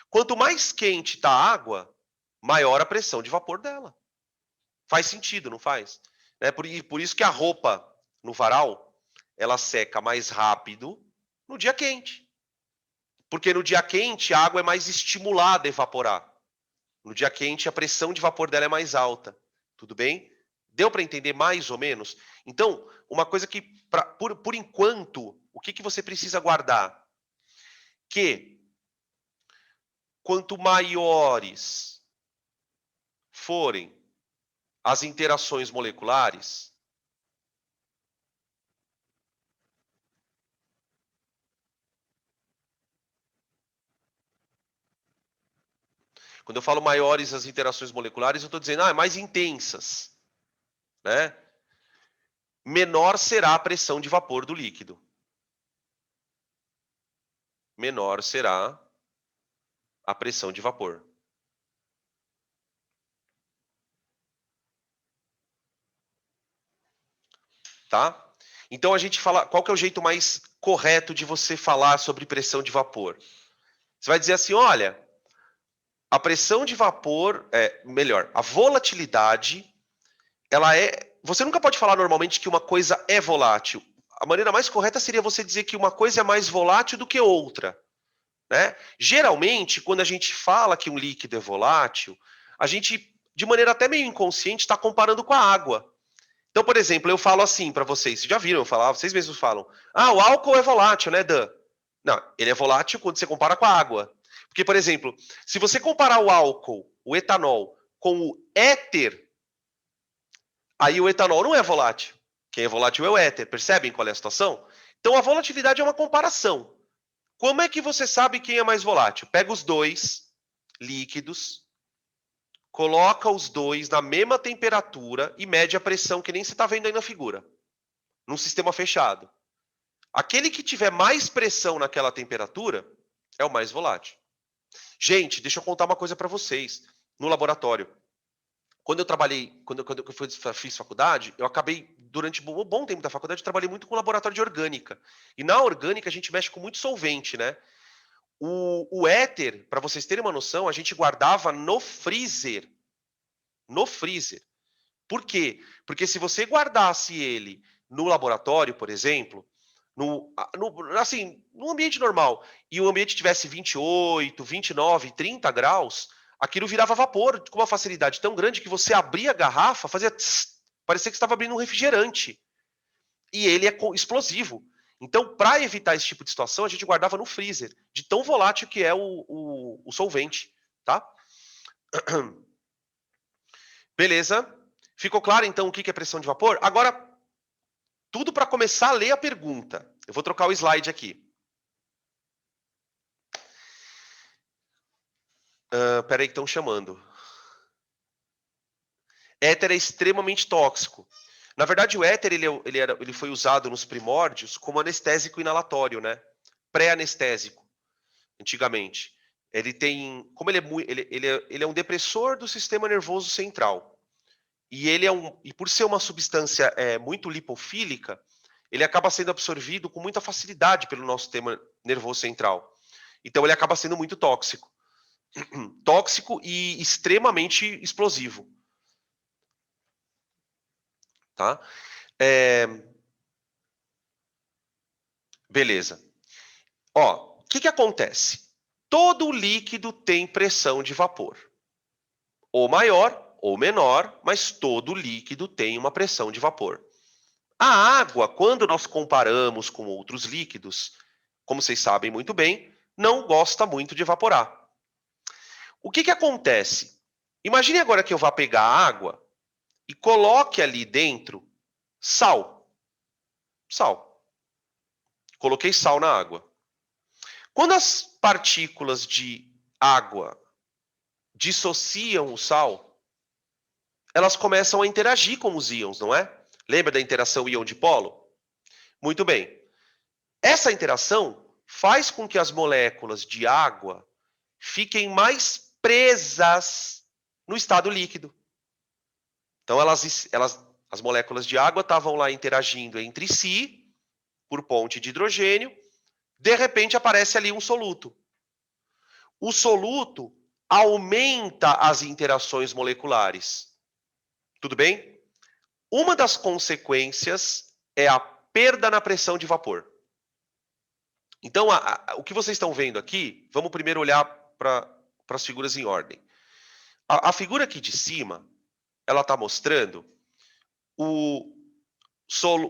Quanto mais quente está a água, maior a pressão de vapor dela. Faz sentido, não faz? É por isso que a roupa no varal, ela seca mais rápido no dia quente. Porque no dia quente a água é mais estimulada a evaporar. No dia quente a pressão de vapor dela é mais alta. Tudo bem? Deu para entender mais ou menos? Então, uma coisa que, por enquanto, o que você precisa guardar? Que quanto maiores forem as interações moleculares, quando eu falo maiores as interações moleculares, eu estou dizendo, mais intensas, né? Menor será a pressão de vapor do líquido. Menor será a pressão de vapor. Tá? Então a gente fala, qual que é o jeito mais correto de você falar sobre pressão de vapor? Você vai dizer assim, olha, a pressão de vapor, melhor, a volatilidade, ela é... Você nunca pode falar normalmente que uma coisa é volátil. a maneira mais correta seria você dizer que uma coisa é mais volátil do que outra, né? Geralmente, quando a gente fala que um líquido é volátil, a gente, de maneira até meio inconsciente, está comparando com a água. Então, por exemplo, eu falo assim para vocês, vocês já viram eu falar, vocês mesmos falam, o álcool é volátil, né, Dan? Não, ele é volátil quando você compara com a água. Porque, por exemplo, se você comparar o álcool, o etanol, com o éter, aí o etanol não é volátil. Quem é volátil é o éter. Percebem qual é a situação? Então, a volatilidade é uma comparação. Como é que você sabe quem é mais volátil? Pega os dois líquidos, coloca os dois na mesma temperatura e mede a pressão, que nem você está vendo aí na figura, num sistema fechado. Aquele que tiver mais pressão naquela temperatura é o mais volátil. Gente, deixa eu contar uma coisa para vocês. No laboratório, quando eu fiz faculdade, eu acabei, durante um bom tempo da faculdade, eu trabalhei muito com laboratório de orgânica. E na orgânica a gente mexe com muito solvente, né? O éter, para vocês terem uma noção, a gente guardava no freezer. No freezer. Por quê? Porque se você guardasse ele no laboratório, por exemplo, no ambiente normal, e o ambiente tivesse 28, 29, 30 graus, aquilo virava vapor com uma facilidade tão grande que você abria a garrafa, fazia tss, parecia que estava abrindo um refrigerante. E ele é explosivo. Então, para evitar esse tipo de situação, a gente guardava no freezer, de tão volátil que é o solvente, tá? Beleza? Ficou claro, então, o que é pressão de vapor? Agora, tudo para começar a ler a pergunta. Eu vou trocar o slide aqui. Peraí que estão chamando. Éter é extremamente tóxico. Na verdade, o éter ele foi usado nos primórdios como anestésico inalatório, né? Pré-anestésico, antigamente. Ele tem, como ele é um depressor do sistema nervoso central. E por ser uma substância muito lipofílica, ele acaba sendo absorvido com muita facilidade pelo nosso sistema nervoso central. Então ele acaba sendo muito tóxico. Tóxico e extremamente explosivo. Tá? Beleza. Ó, o que acontece? Todo líquido tem pressão de vapor. Ou maior ou menor, mas todo líquido tem uma pressão de vapor. A água, quando nós comparamos com outros líquidos, como vocês sabem muito bem, não gosta muito de evaporar. O que acontece? Imagine agora que eu vá pegar a água e coloque ali dentro sal. Sal. Coloquei sal na água. Quando as partículas de água dissociam o sal, elas começam a interagir com os íons, não é? Lembra da interação íon-dipolo? Muito bem. Essa interação faz com que as moléculas de água fiquem mais presas no estado líquido. Então, as moléculas de água estavam lá interagindo entre si, por ponte de hidrogênio. De repente, aparece ali um soluto. O soluto aumenta as interações moleculares. Tudo bem? Uma das consequências é a perda na pressão de vapor. Então, o que vocês estão vendo aqui, vamos primeiro olhar para as figuras em ordem. A figura aqui de cima, ela está mostrando o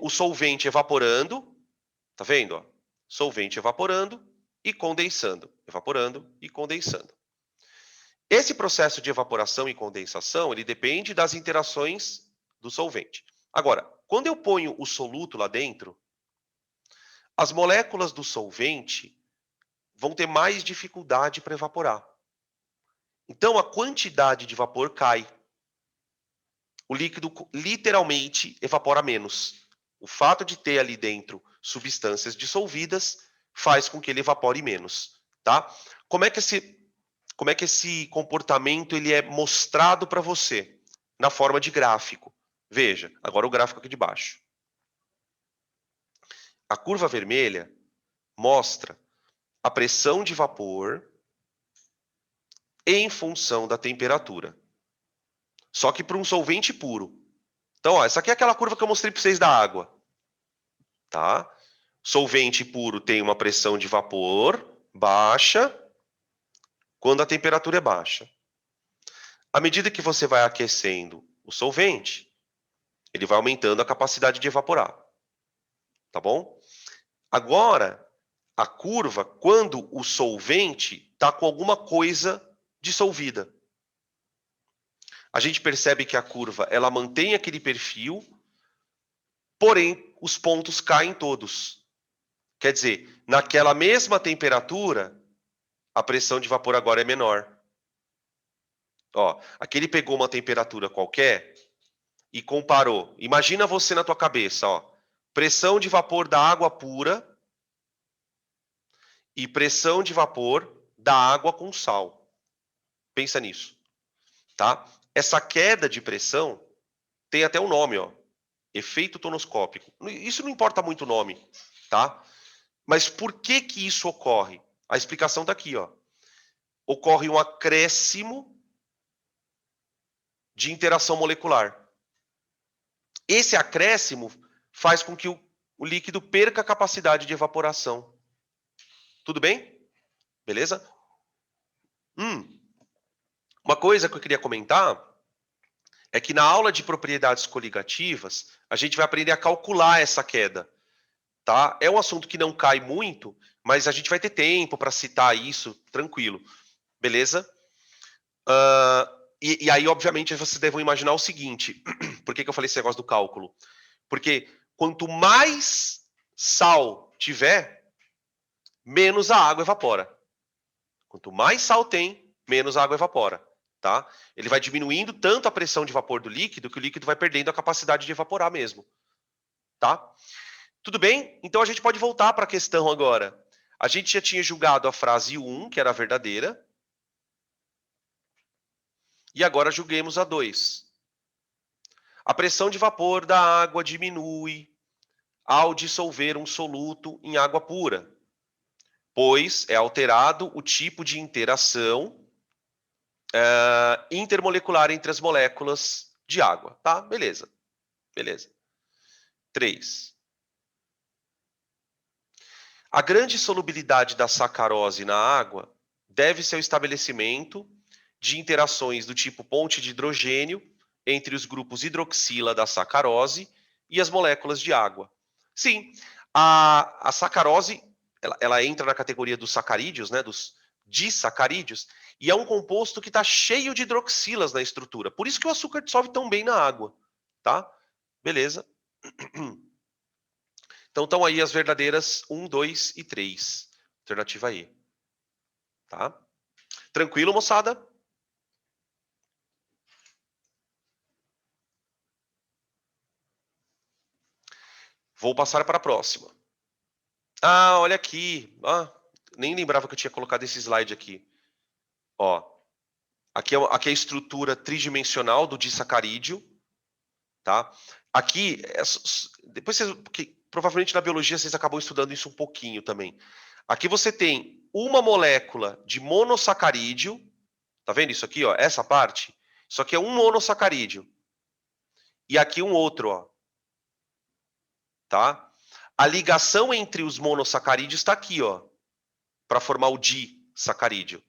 solvente evaporando, tá vendo? Ó? Solvente evaporando e condensando, evaporando e condensando. Esse processo de evaporação e condensação, ele depende das interações do solvente. Agora, quando eu ponho o soluto lá dentro, as moléculas do solvente vão ter mais dificuldade para evaporar. Então, a quantidade de vapor cai. O líquido literalmente evapora menos. O fato de ter ali dentro substâncias dissolvidas faz com que ele evapore menos, tá? Como é que esse comportamento ele é mostrado para você? Na forma de gráfico. Veja, agora o gráfico aqui de baixo. A curva vermelha mostra a pressão de vapor em função da temperatura. Só que para um solvente puro. Então, ó, essa aqui é aquela curva que eu mostrei para vocês da água. tá? Solvente puro tem uma pressão de vapor baixa quando a temperatura é baixa. À medida que você vai aquecendo o solvente, ele vai aumentando a capacidade de evaporar, tá bom? Agora, a curva, quando o solvente está com alguma coisa dissolvida. A gente percebe que a curva ela mantém aquele perfil, porém os pontos caem todos. Quer dizer, naquela mesma temperatura, a pressão de vapor agora é menor. Ó, aqui ele pegou uma temperatura qualquer e comparou. Imagina você na tua cabeça, ó, pressão de vapor da água pura e pressão de vapor da água com sal. Pensa nisso, tá? Essa queda de pressão tem até um nome, ó, efeito tonoscópico. Isso não importa muito o nome, tá? Mas por que que isso ocorre? A explicação está aqui, ó. Ocorre um acréscimo de interação molecular. Esse acréscimo faz com que o líquido perca a capacidade de evaporação. Tudo bem? Beleza? Uma coisa que eu queria comentar é que na aula de propriedades coligativas, a gente vai aprender a calcular essa queda. Tá? É um assunto que não cai muito, mas a gente vai ter tempo para citar isso, tranquilo. Beleza? E aí, obviamente, vocês devem imaginar o seguinte. Por que eu falei esse negócio do cálculo? Porque quanto mais sal tiver, menos a água evapora. Quanto mais sal tem, menos a água evapora. Tá? Ele vai diminuindo tanto a pressão de vapor do líquido que o líquido vai perdendo a capacidade de evaporar mesmo. Tá? Tudo bem? Então a gente pode voltar para a questão agora. A gente já tinha julgado a frase 1, que era a verdadeira. E agora julguemos a 2. A pressão de vapor da água diminui ao dissolver um soluto em água pura, pois é alterado o tipo de interação intermolecular entre as moléculas de água. Tá? Beleza. Beleza. 3. A grande solubilidade da sacarose na água deve-se ao estabelecimento de interações do tipo ponte de hidrogênio entre os grupos hidroxila da sacarose e as moléculas de água. Sim, a sacarose ela entra na categoria dos sacarídeos, né, dos disacarídeos, e é um composto que está cheio de hidroxilas na estrutura. Por isso que o açúcar dissolve tão bem na água. Tá? Beleza. Então estão aí as verdadeiras 1, 2 e 3. Alternativa E. Tá? Tranquilo, moçada? Vou passar para a próxima. Ah, olha aqui. Nem lembrava que eu tinha colocado esse slide aqui. Ó, aqui é a estrutura tridimensional do disacarídeo. Tá? Aqui, depois vocês, porque provavelmente na biologia vocês acabam estudando isso um pouquinho também. Aqui você tem uma molécula de monossacarídeo. Tá vendo isso aqui, ó? Essa parte? Isso aqui é um monossacarídeo. E aqui um outro, ó. Tá? A ligação entre os monossacarídeos está aqui, ó, para formar o disacarídeo.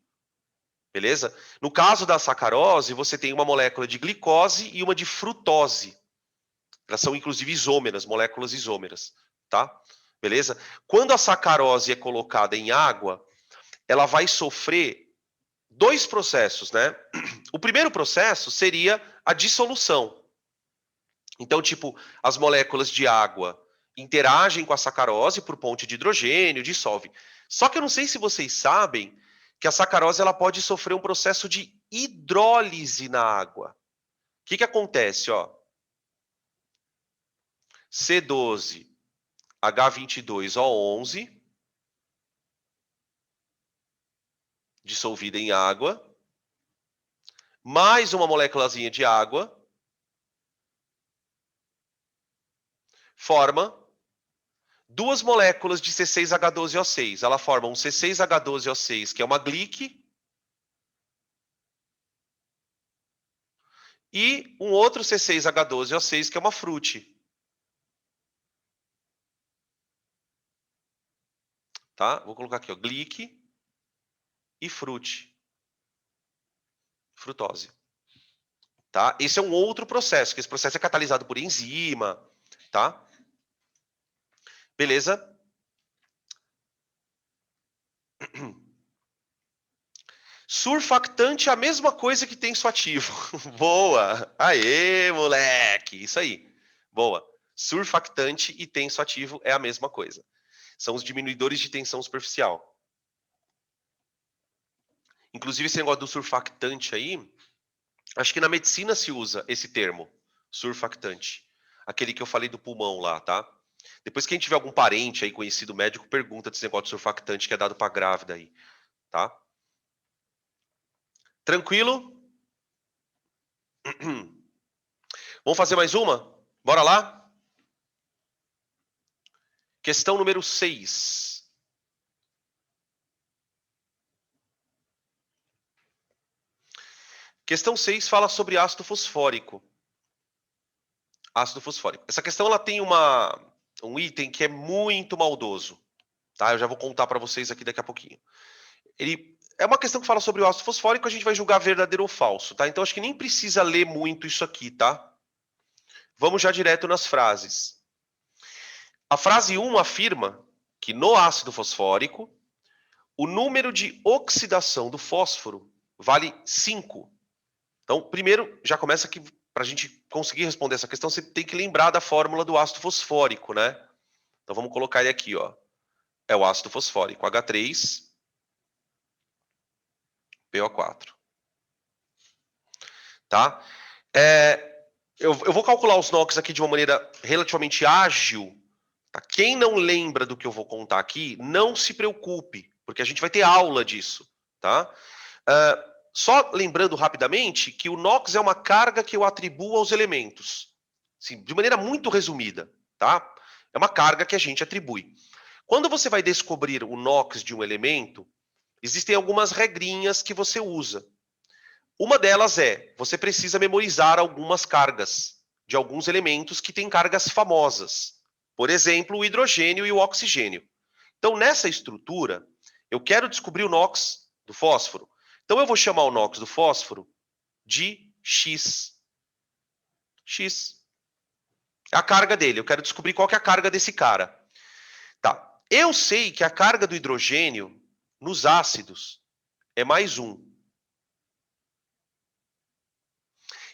Beleza? No caso da sacarose, você tem uma molécula de glicose e uma de frutose. Elas são inclusive isômeras, moléculas isômeras, tá? Beleza? Quando a sacarose é colocada em água, ela vai sofrer dois processos, né? O primeiro processo seria a dissolução. Então, tipo, as moléculas de água interagem com a sacarose por ponte de hidrogênio, dissolve. Só que eu não sei se vocês sabem que a sacarose ela pode sofrer um processo de hidrólise na água. O que acontece, ó? C12, H22O11, dissolvida em água, mais uma moléculazinha de água, forma duas moléculas de C6H12O6. Ela forma um C6H12O6, que é uma glic, e um outro C6H12O6, que é uma frute. tá? Vou colocar aqui, ó, glic e frute. Frutose. Tá? Esse é um outro processo, que esse processo é catalisado por enzima, tá? Beleza? Surfactante é a mesma coisa que tensoativo. Boa! Aê, moleque! Isso aí. Boa. Surfactante e tensoativo é a mesma coisa. São os diminuidores de tensão superficial. Inclusive, esse negócio do surfactante aí, acho que na medicina se usa esse termo, surfactante. Aquele que eu falei do pulmão lá, tá? Depois, quem tiver algum parente aí, conhecido médico, pergunta desse negócio de surfactante que é dado para grávida aí, tá? Tranquilo? Vamos fazer mais uma? Bora lá? Questão número 6. Questão 6 fala sobre ácido fosfórico. Ácido fosfórico. Essa questão ela tem um item que é muito maldoso. Tá? Eu já vou contar para vocês aqui daqui a pouquinho. Ele é uma questão que fala sobre o ácido fosfórico, a gente vai julgar verdadeiro ou falso, tá? Então acho que nem precisa ler muito isso aqui, tá? Vamos já direto nas frases. A frase 1 afirma que no ácido fosfórico, o número de oxidação do fósforo vale 5. Então, primeiro, já começa aqui, para a gente conseguir responder essa questão, você tem que lembrar da fórmula do ácido fosfórico, né? Então vamos colocar ele aqui, ó. É o ácido fosfórico, H3, PO4. Tá? Eu vou calcular os NOx aqui de uma maneira relativamente ágil. Tá? Quem não lembra do que eu vou contar aqui, não se preocupe, porque a gente vai ter aula disso. Tá? Só lembrando rapidamente que o NOx é uma carga que eu atribuo aos elementos. Assim, de maneira muito resumida. Tá? É uma carga que a gente atribui. Quando você vai descobrir o NOx de um elemento, existem algumas regrinhas que você usa. Uma delas é, você precisa memorizar algumas cargas de alguns elementos que têm cargas famosas. Por exemplo, o hidrogênio e o oxigênio. Então, nessa estrutura, eu quero descobrir o NOx do fósforo. Então, eu vou chamar o NOx do fósforo de X. X. É a carga dele. Eu quero descobrir qual que é a carga desse cara. Tá. Eu sei que a carga do hidrogênio nos ácidos é mais 1.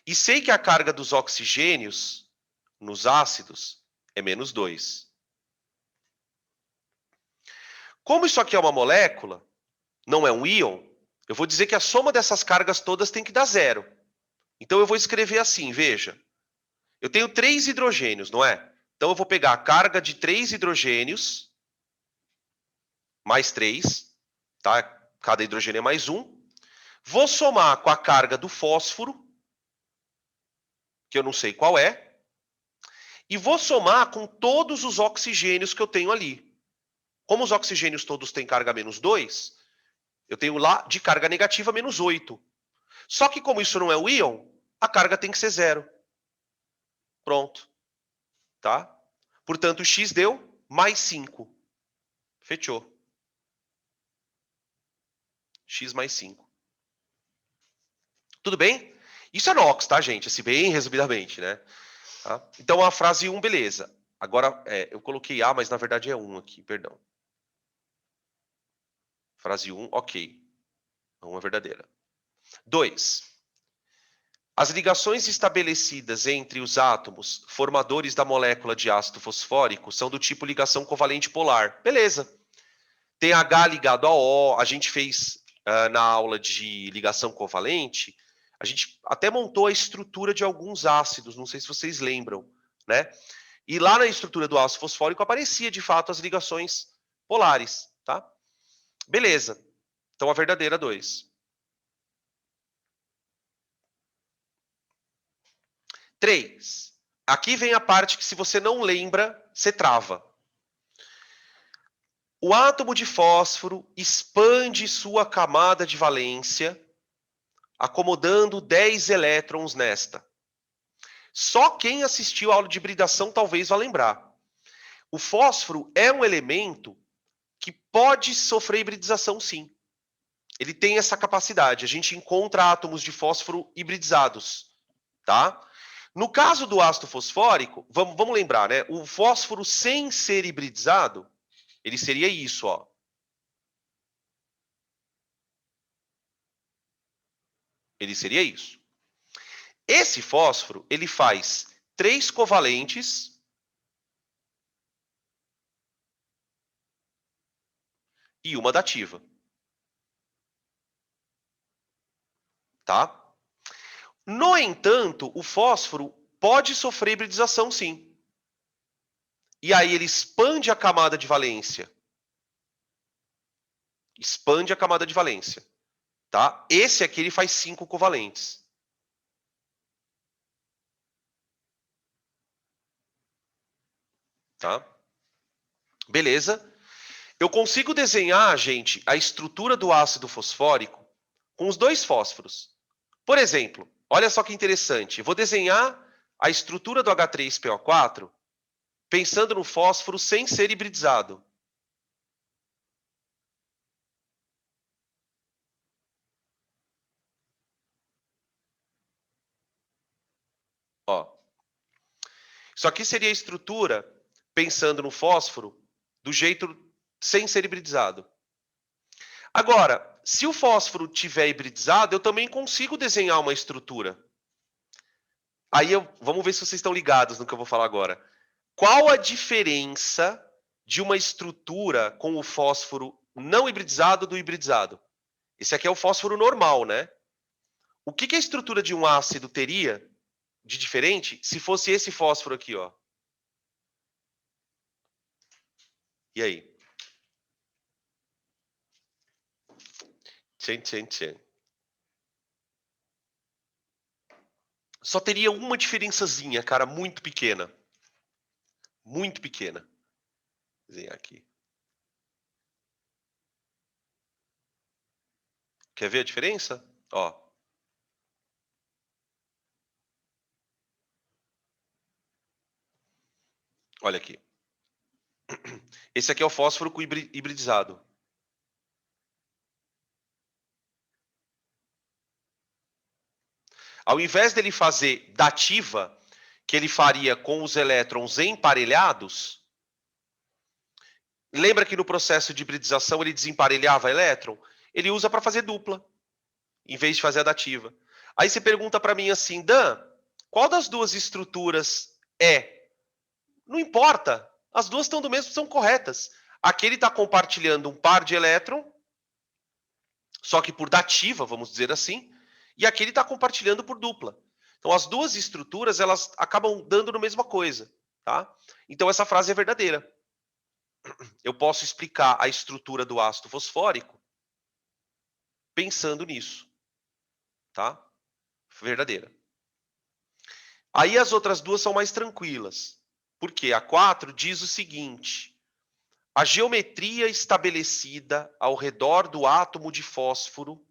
E sei que a carga dos oxigênios nos ácidos é menos 2. Como isso aqui é uma molécula, não é um íon, eu vou dizer que a soma dessas cargas todas tem que dar 0. Então eu vou escrever assim, veja. Eu tenho 3 hidrogênios, não é? Então eu vou pegar a carga de 3 hidrogênios, mais 3, tá? Cada hidrogênio é mais 1. Vou somar com a carga do fósforo, que eu não sei qual é, e vou somar com todos os oxigênios que eu tenho ali. Como os oxigênios todos têm carga menos 2, eu tenho lá de carga negativa menos 8. Só que como isso não é o íon, a carga tem que ser 0. Pronto. Tá? Portanto, X deu mais 5. Fechou. X mais 5. Tudo bem? Isso é NOx, tá, gente? Assim, bem resumidamente, né? Tá? Então, a frase 1, beleza. Agora, eu coloquei A, mas na verdade é 1 aqui, perdão. Frase 1, ok. 1 é verdadeira. 2. As ligações estabelecidas entre os átomos formadores da molécula de ácido fosfórico são do tipo ligação covalente polar. Beleza. Tem H ligado a O, a gente fez na aula de ligação covalente, a gente até montou a estrutura de alguns ácidos, não sei se vocês lembram, né? E lá na estrutura do ácido fosfórico aparecia, de fato, as ligações polares, tá? Beleza. Então, a verdadeira 2. 3. Aqui vem a parte que, se você não lembra, você trava. O átomo de fósforo expande sua camada de valência, acomodando 10 elétrons nesta. Só quem assistiu à aula de hibridação talvez vá lembrar. O fósforo é um elemento que pode sofrer hibridização, sim. Ele tem essa capacidade. A gente encontra átomos de fósforo hibridizados, tá? No caso do ácido fosfórico, vamos lembrar, né? O fósforo sem ser hibridizado, ele seria isso, ó. Ele seria isso. Esse fósforo, ele faz 3 covalentes e uma dativa. Tá? No entanto, o fósforo pode sofrer hibridização, sim. E aí ele expande a camada de valência. Expande a camada de valência. Tá? Esse aqui ele faz 5 covalentes. Tá? Beleza? Eu consigo desenhar, gente, a estrutura do ácido fosfórico com os 2 fósforos. Por exemplo, olha só que interessante. Eu vou desenhar a estrutura do H3PO4 pensando no fósforo sem ser hibridizado. Ó. Isso aqui seria a estrutura pensando no fósforo do jeito sem ser hibridizado. Agora, se o fósforo tiver hibridizado, eu também consigo desenhar uma estrutura. Aí, vamos ver se vocês estão ligados no que eu vou falar agora. Qual a diferença de uma estrutura com o fósforo não hibridizado do hibridizado? Esse aqui é o fósforo normal, né? O que a estrutura de um ácido teria de diferente se fosse esse fósforo aqui, ó? E aí? Tchan, tchan, tchan. Só teria uma diferençazinha, cara, muito pequena. Muito pequena. Vou desenhar aqui. Quer ver a diferença? Ó. Olha aqui. Esse aqui é o fósforo com hibridizado. Ao invés dele fazer dativa, que ele faria com os elétrons emparelhados, lembra que no processo de hibridização ele desemparelhava elétron? Ele usa para fazer dupla, em vez de fazer a dativa. Aí você pergunta para mim assim, Dan, qual das duas estruturas é? Não importa, as duas estão do mesmo, são corretas. Aqui ele está compartilhando um par de elétron, só que por dativa, vamos dizer assim, e aqui ele está compartilhando por dupla. Então, as duas estruturas, elas acabam dando na mesma coisa, tá? Então, essa frase é verdadeira. Eu posso explicar a estrutura do ácido fosfórico pensando nisso, tá? Verdadeira. Aí, as outras duas são mais tranquilas. Porque a 4 diz o seguinte: a geometria estabelecida ao redor do átomo de fósforo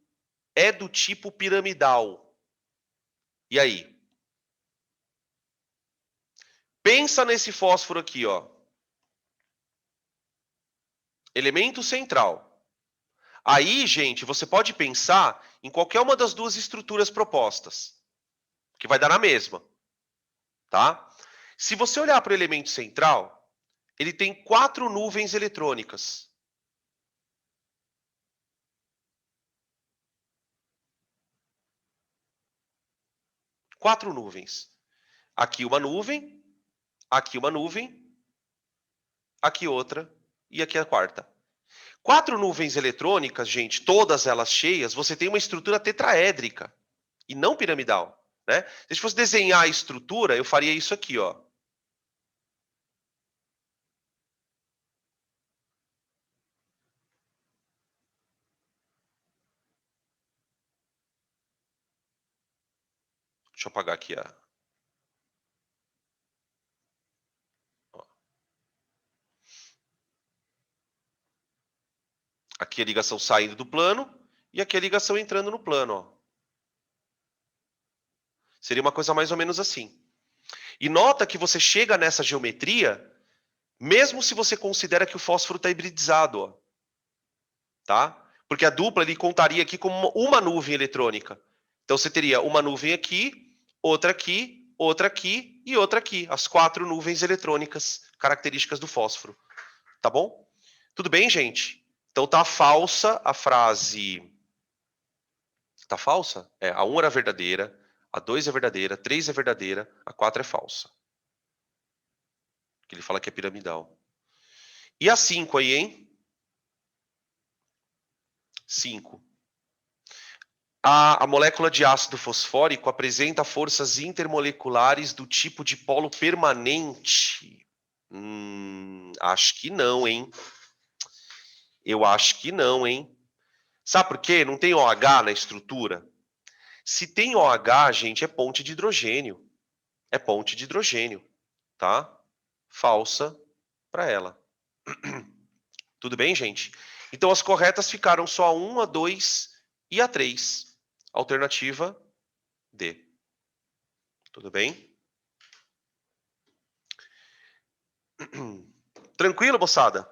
é do tipo piramidal. E aí? Pensa nesse fósforo aqui, ó. Elemento central. Aí, gente, você pode pensar em qualquer uma das duas estruturas propostas, que vai dar na mesma, tá? Se você olhar para o elemento central, ele tem 4 nuvens eletrônicas. Quatro nuvens. Aqui uma nuvem, aqui uma nuvem, aqui outra e aqui a quarta. 4 nuvens eletrônicas, gente, todas elas cheias, você tem uma estrutura tetraédrica e não piramidal, né? Se fosse desenhar a estrutura, eu faria isso aqui, ó. Deixa eu apagar aqui a... Ó. Aqui a ligação saindo do plano e aqui a ligação entrando no plano, ó. Seria uma coisa mais ou menos assim. E nota que você chega nessa geometria Mesmo se você considera que o fósforo está hibridizado, ó. Tá? Porque a dupla ele contaria aqui como uma nuvem eletrônica. Então você teria uma nuvem aqui, outra aqui, outra aqui e outra aqui. As 4 nuvens eletrônicas características do fósforo. Tá bom? Tudo bem, gente? Então tá falsa a frase. Tá falsa? A 1 era verdadeira, a 2 é verdadeira, a 3 é verdadeira, a 4 é falsa. Que ele fala que é piramidal. E a 5 aí, hein? 5. A molécula de ácido fosfórico apresenta forças intermoleculares do tipo de polo permanente. Acho que não, hein? Eu acho que não, hein? Sabe por quê? Não tem OH na estrutura? Se tem OH, gente, é ponte de hidrogênio. É ponte de hidrogênio, tá? Falsa para ela. Tudo bem, gente? Então as corretas ficaram só a 1, a 2 e a 3. Alternativa D. Tudo bem? Tranquilo, moçada?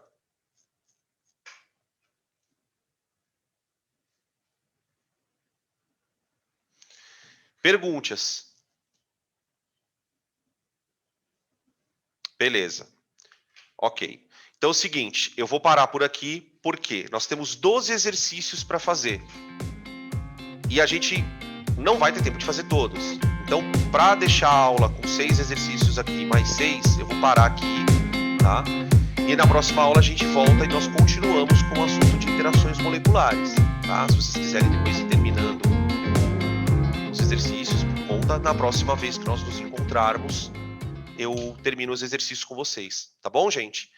Perguntas. Beleza. Ok. Então é o seguinte, eu vou parar por aqui, porque nós temos 12 exercícios para fazer. E a gente não vai ter tempo de fazer todos. Então, para deixar a aula com 6 exercícios aqui, mais 6, eu vou parar aqui, tá? E na próxima aula a gente volta e nós continuamos com o assunto de interações moleculares, tá? Se vocês quiserem depois ir terminando os exercícios por conta, na próxima vez que nós nos encontrarmos, eu termino os exercícios com vocês, tá bom, gente?